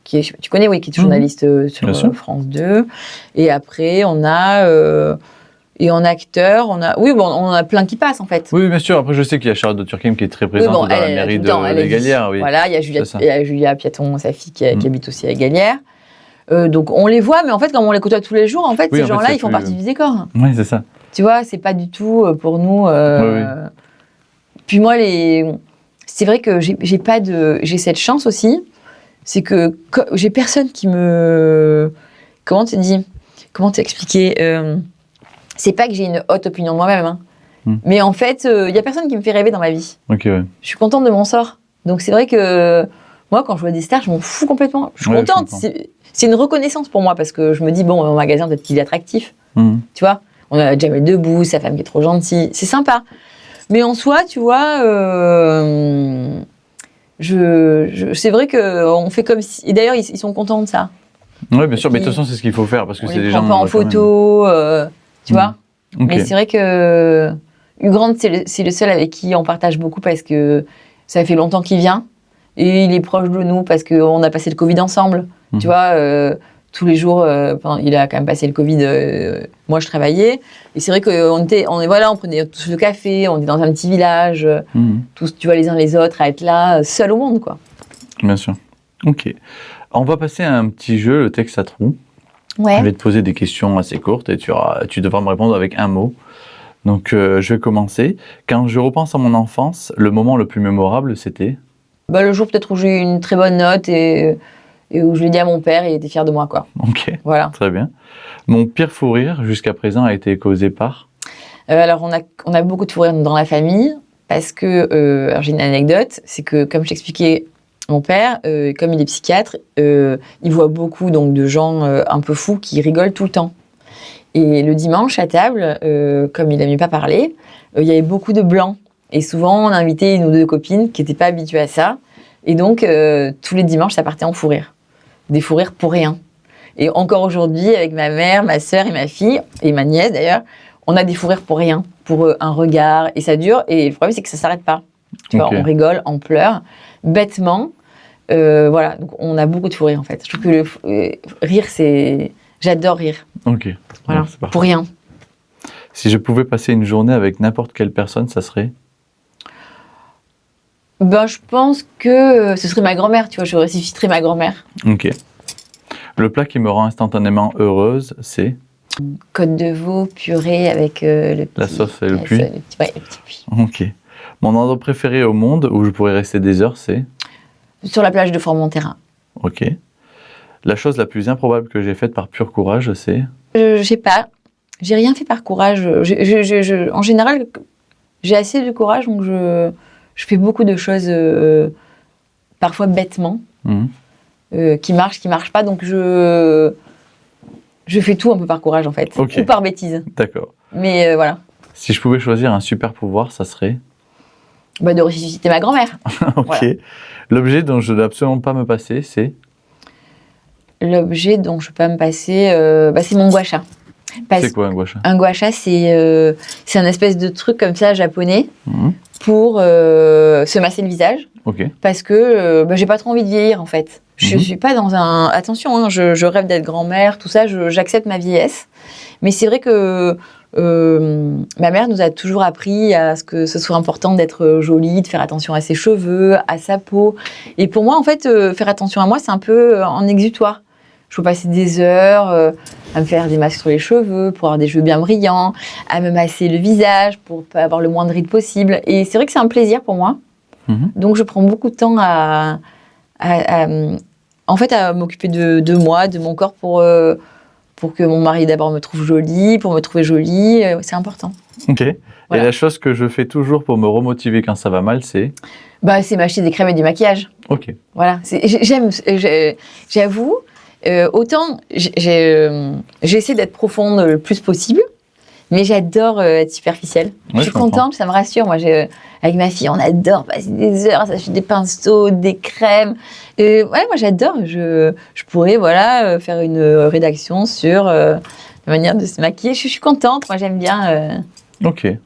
Tu connais, oui, qui est journaliste sur France 2. Et après, on a... et en acteur, on a plein qui passent, en fait. Oui, bien sûr. Après, je sais qu'il y a Charlotte de Turckheim qui est très présente dans la mairie de Galière. Oui. Voilà, il y a Julia Piaton, sa fille, qui habite aussi à Galière. Donc, on les voit, mais en fait, comme on les côtoie tous les jours, en fait, ces gens-là, ils font partie du décor. Oui, c'est ça. Tu vois, c'est pas du tout pour nous... Oui. Puis moi, c'est vrai que j'ai cette chance aussi, c'est que j'ai personne qui me... Comment t'expliquer c'est pas que j'ai une haute opinion de moi-même, hein. Mais en fait, il y a personne qui me fait rêver dans ma vie. Okay, ouais. Je suis contente de mon sort. Donc c'est vrai que moi, quand je vois des stars, je m'en fous complètement. Je suis contente. C'est une reconnaissance pour moi parce que je me dis, bon, mon magasin, peut-être qu'il est attractif. Tu vois, on a Jamel Debbouze, sa femme qui est trop gentille. C'est sympa. Mais en soi, tu vois... c'est vrai qu'on fait comme si... Et d'ailleurs, ils sont contents de ça. Oui, bien sûr. Mais de toute façon, c'est ce qu'il faut faire parce que c'est des gens... On les prend pas en photo, tu vois. Okay. Mais c'est vrai que Hugh Grant, c'est le seul avec qui on partage beaucoup parce que ça fait longtemps qu'il vient. Et il est proche de nous parce qu'on a passé le Covid ensemble. Tu vois, tous les jours, il a quand même passé le Covid. Moi, je travaillais. Et c'est vrai qu'on prenait tous le café, on était dans un petit village, tous, tu vois, les uns les autres, à être là, seuls au monde, quoi. Bien sûr. Ok. On va passer à un petit jeu, le texte à trous. Ouais. Je vais te poser des questions assez courtes et tu devras me répondre avec un mot. Donc, je vais commencer. Quand je repense à mon enfance, le moment le plus mémorable, c'était ? Le jour peut-être où j'ai eu une très bonne note et où je l'ai dit à mon père et il était fier de moi, quoi. Ok, voilà. Très bien. Mon pire fou rire jusqu'à présent a été causé par ? Alors, on a beaucoup de fou rire dans la famille parce que, alors j'ai une anecdote, c'est que comme je t'expliquais, mon père, comme il est psychiatre, il voit beaucoup donc, de gens un peu fous qui rigolent tout le temps. Et le dimanche, à table, comme il n'aimait pas parler, il y avait beaucoup de blancs. Et souvent, on invitait une ou deux copines qui n'étaient pas habituées à ça. Et donc, tous les dimanches, ça partait en fou rire. Des fou rires pour rien. Et encore aujourd'hui, avec ma mère, ma sœur et ma fille, et ma nièce d'ailleurs, on a des fou rires pour rien, pour un regard. Et ça dure. Et le problème, c'est que ça ne s'arrête pas. Tu vois, on rigole, on pleure, bêtement. Voilà, donc on a beaucoup de fou rire en fait. Je trouve que le rire, c'est... J'adore rire. Ok. Voilà, ouais, pour rien. Si je pouvais passer une journée avec n'importe quelle personne, ça serait ? Je pense que ce serait ma grand-mère, tu vois, je ressusciterais ma grand-mère. Ok. Le plat qui me rend instantanément heureuse, c'est ? Côte de veau purée avec le petit... La sauce et le puits ? Ouais, le petit puits. Ok. Mon endroit préféré au monde où je pourrais rester des heures, c'est ? Sur la plage de Formentera. Ok. La chose la plus improbable que j'ai faite par pur courage, c'est ? Je sais pas. J'ai rien fait par courage. En général, j'ai assez de courage, donc je fais beaucoup de choses, parfois bêtement, qui marchent pas. Donc je fais tout un peu par courage, en fait. Okay. Ou par bêtise. D'accord. Mais voilà. Si je pouvais choisir un super pouvoir, ça serait ? De ressusciter ma grand-mère. Ok. Voilà. L'objet dont je ne dois absolument pas me passer, c'est ? L'objet dont je ne peux pas me passer, c'est mon gua sha. C'est quoi un gua sha ? Un gua sha, c'est un espèce de truc comme ça japonais pour se masser le visage. Okay. Parce que j'ai pas trop envie de vieillir en fait. Je suis pas dans un... Attention, hein, je rêve d'être grand-mère, tout ça, j'accepte ma vieillesse. Mais c'est vrai que ma mère nous a toujours appris à ce que ce soit important d'être jolie, de faire attention à ses cheveux, à sa peau. Et pour moi, en fait, faire attention à moi, c'est un peu en exutoire. Je peux passer des heures à me faire des masques sur les cheveux pour avoir des cheveux bien brillants, à me masser le visage pour pas avoir le moins de rides possible. Et c'est vrai que c'est un plaisir pour moi. Donc, je prends beaucoup de temps à m'occuper de moi, de mon corps pour que mon mari d'abord me trouve jolie, pour me trouver jolie. C'est important. Ok. Voilà. Et la chose que je fais toujours pour me remotiver quand ça va mal, c'est c'est m'acheter des crèmes et du maquillage. Ok. Voilà. J'avoue, autant j'essaie d'être profonde le plus possible, mais j'adore être superficielle. Je suis contente, ça me rassure. Moi, avec ma fille, on adore passer des heures à s'acheter des pinceaux, des crèmes. Moi, j'adore. Je pourrais faire une rédaction sur la manière de se maquiller. Je suis contente. Moi, j'aime bien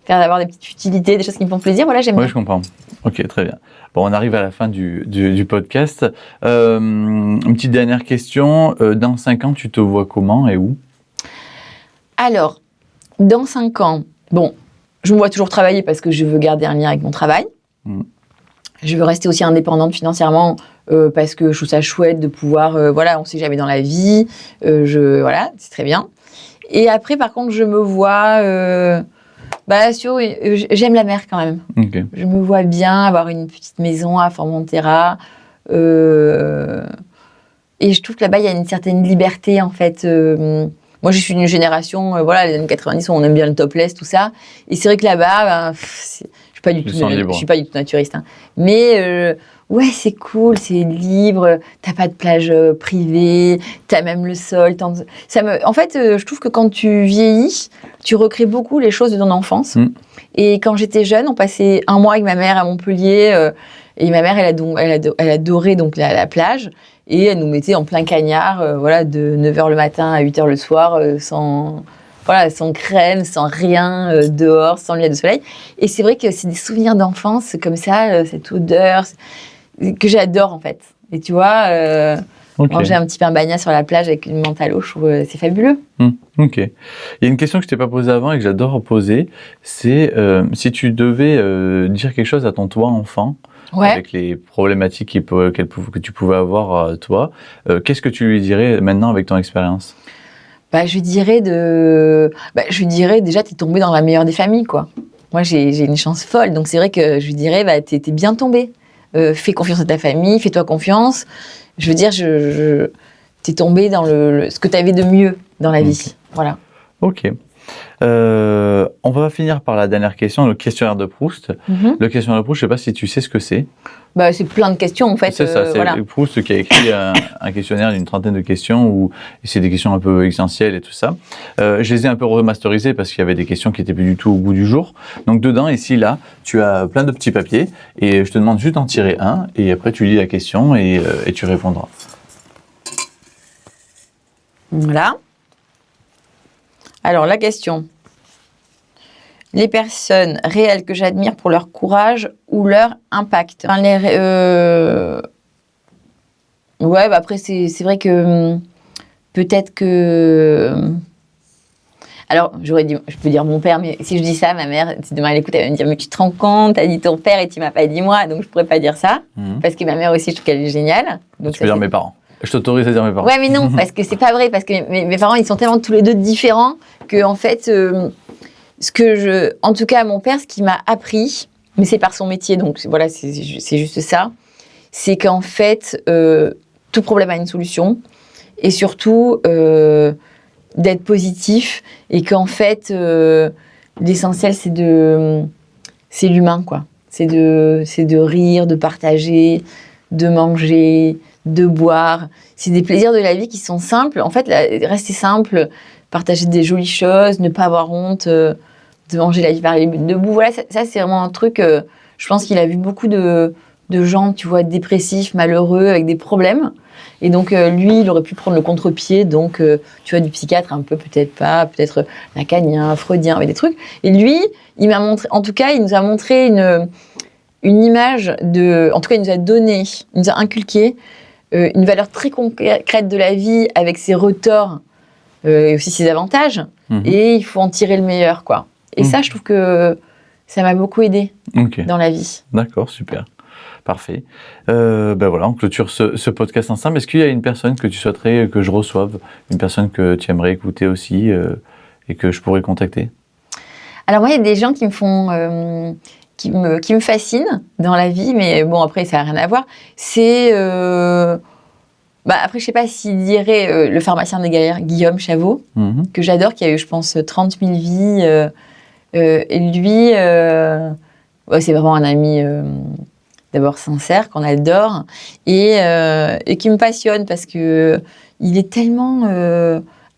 avoir des petites futilités, des choses qui me font plaisir. Voilà, j'aime bien. Oui, je comprends. Ok, très bien. Bon, on arrive à la fin du podcast. Une petite dernière question. Dans 5 ans, tu te vois comment et où ? Alors, dans 5 ans, je me vois toujours travailler parce que je veux garder un lien avec mon travail. Je veux rester aussi indépendante financièrement parce que je trouve ça chouette de pouvoir, on ne sait jamais dans la vie. C'est très bien. Et après, par contre, je me vois... j'aime la mer quand même. Okay. Je me vois bien avoir une petite maison à Formentera. Et je trouve que là-bas, il y a une certaine liberté, en fait. Moi, je suis d'une génération, les années 90, où on aime bien le topless, tout ça. Et c'est vrai que là-bas, je suis pas du tout naturiste. Hein. Mais c'est cool, c'est libre. T'as pas de plage privée, t'as même le sol. En fait, je trouve que quand tu vieillis, tu recrées beaucoup les choses de ton enfance. Et quand j'étais jeune, on passait un mois avec ma mère à Montpellier. Et ma mère, elle adorait donc la plage. Et elle nous mettait en plein cagnard, de 9h le matin à 8h le soir, sans crème, sans rien, dehors, sans lunettes de soleil. Et c'est vrai que c'est des souvenirs d'enfance, comme ça, cette odeur, que j'adore, en fait. Et tu vois, manger un petit pain bagna sur la plage avec une menthe à l'eau, je trouve c'est fabuleux. Ok. Il y a une question que je t'ai pas posée avant et que j'adore poser, c'est si tu devais dire quelque chose à ton toi enfant, avec les problématiques que tu pouvais avoir toi, qu'est-ce que tu lui dirais maintenant avec ton expérience ? Je lui dirais déjà, t'es tombé dans la meilleure des familles, quoi. Moi, j'ai une chance folle, donc c'est vrai que je lui dirais, t'es bien tombé. Fais confiance à ta famille, fais-toi confiance. Je veux dire, t'es tombé dans ce que t'avais de mieux dans la vie. Voilà. Ok. On va finir par la dernière question, le questionnaire de Proust. Le questionnaire de Proust, je ne sais pas si tu sais ce que c'est. C'est plein de questions, en fait. C'est ça, c'est Proust qui a écrit un questionnaire d'une trentaine de questions, où c'est des questions un peu essentielles et tout ça. Je les ai un peu remasterisées parce qu'il y avait des questions qui n'étaient plus du tout au goût du jour. Donc dedans, ici, là, tu as plein de petits papiers et je te demande juste d'en tirer un et après tu lis la question et tu répondras. Voilà. Alors, la question. Les personnes réelles que j'admire pour leur courage ou leur impact. Après, c'est vrai que peut-être que... Alors, je peux dire mon père, mais si je dis ça, ma mère, si demain elle écoute, elle va me dire « Mais tu te rends compte, t'as dit ton père et tu m'as pas dit moi », donc je pourrais pas dire ça. Parce que ma mère aussi, je trouve qu'elle est géniale. Donc tu peux dire mes parents. Je t'autorise à dire mes parents. Ouais, mais non, parce que c'est pas vrai, parce que mes parents, ils sont tellement tous les deux différents que, en fait, en tout cas, mon père, ce qu'il m'a appris, mais c'est par son métier, donc voilà, c'est juste ça, c'est qu'en fait, tout problème a une solution, et surtout, d'être positif, et qu'en fait, l'essentiel, c'est l'humain, quoi. C'est de rire, de partager, de manger, de boire. C'est des plaisirs de la vie qui sont simples. En fait, rester simple, partager des jolies choses, ne pas avoir honte de manger la vie par les bouts debout. Voilà, ça c'est vraiment un truc. Je pense qu'il a vu beaucoup de gens, tu vois, dépressifs, malheureux, avec des problèmes. Et donc, lui, il aurait pu prendre le contre-pied. Donc, tu vois, du psychiatre, un peu, peut-être lacanien, freudien, avec des trucs. Et lui, il m'a montré, en tout cas, il nous a montré une image en tout cas, il nous a inculqué une valeur très concrète de la vie avec ses retors et aussi ses avantages. Et il faut en tirer le meilleur, quoi. Et ça, je trouve que ça m'a beaucoup aidé dans la vie. D'accord, super. Parfait. Voilà, on clôture ce podcast ensemble. Est-ce qu'il y a une personne que tu souhaiterais que je reçoive, une personne que tu aimerais écouter aussi et que je pourrais contacter ? Alors moi, il y a des gens qui me font... qui me fascinent dans la vie, mais bon, après, ça n'a rien à voir. C'est... après, je ne sais pas s'il dirait le pharmacien des guerrières, Guillaume Chaveau, que j'adore, qui a eu, je pense, 30 000 vies, Et lui, c'est vraiment un ami d'abord sincère, qu'on adore, et qui me passionne parce que il est tellement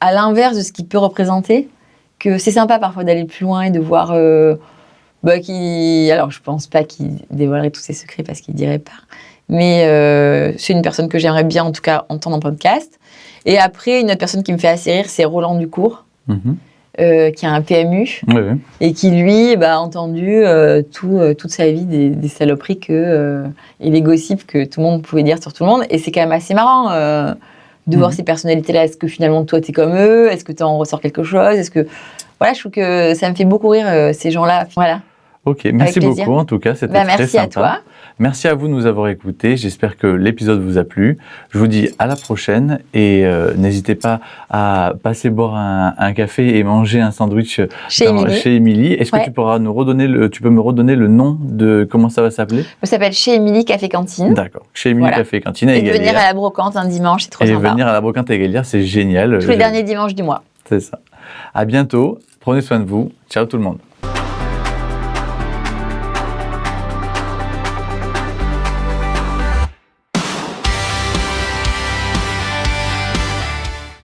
à l'inverse de ce qu'il peut représenter que c'est sympa parfois d'aller plus loin et de voir alors je pense pas qu'il dévoilerait tous ses secrets parce qu'il dirait pas, mais c'est une personne que j'aimerais bien en tout cas entendre en podcast. Et après, une autre personne qui me fait assez rire, c'est Roland Ducour, qui a un PMU, et qui lui a entendu toute sa vie des saloperies et les gossips que tout le monde pouvait dire sur tout le monde, et c'est quand même assez marrant de voir ces personnalités-là. Est-ce que finalement toi t'es comme eux? Est-ce que tu en ressors quelque chose? Est-ce que je trouve que ça me fait beaucoup rire ces gens-là. Voilà. Ok, merci beaucoup en tout cas, c'était très sympa. Merci à toi. Merci à vous de nous avoir écoutés, j'espère que l'épisode vous a plu. Je vous dis à la prochaine et n'hésitez pas à passer boire un café et manger un sandwich chez Émilie. Est-ce que tu peux me redonner le nom de comment ça va s'appeler? Ça s'appelle Chez Émilie Café Cantine. D'accord, Chez Émilie Café Cantine à Égalière. Et venir à la brocante un dimanche, c'est trop sympa. Et venir à la brocante à Égalière, c'est génial. Tous les derniers dimanches du mois. C'est ça. À bientôt, prenez soin de vous. Ciao tout le monde.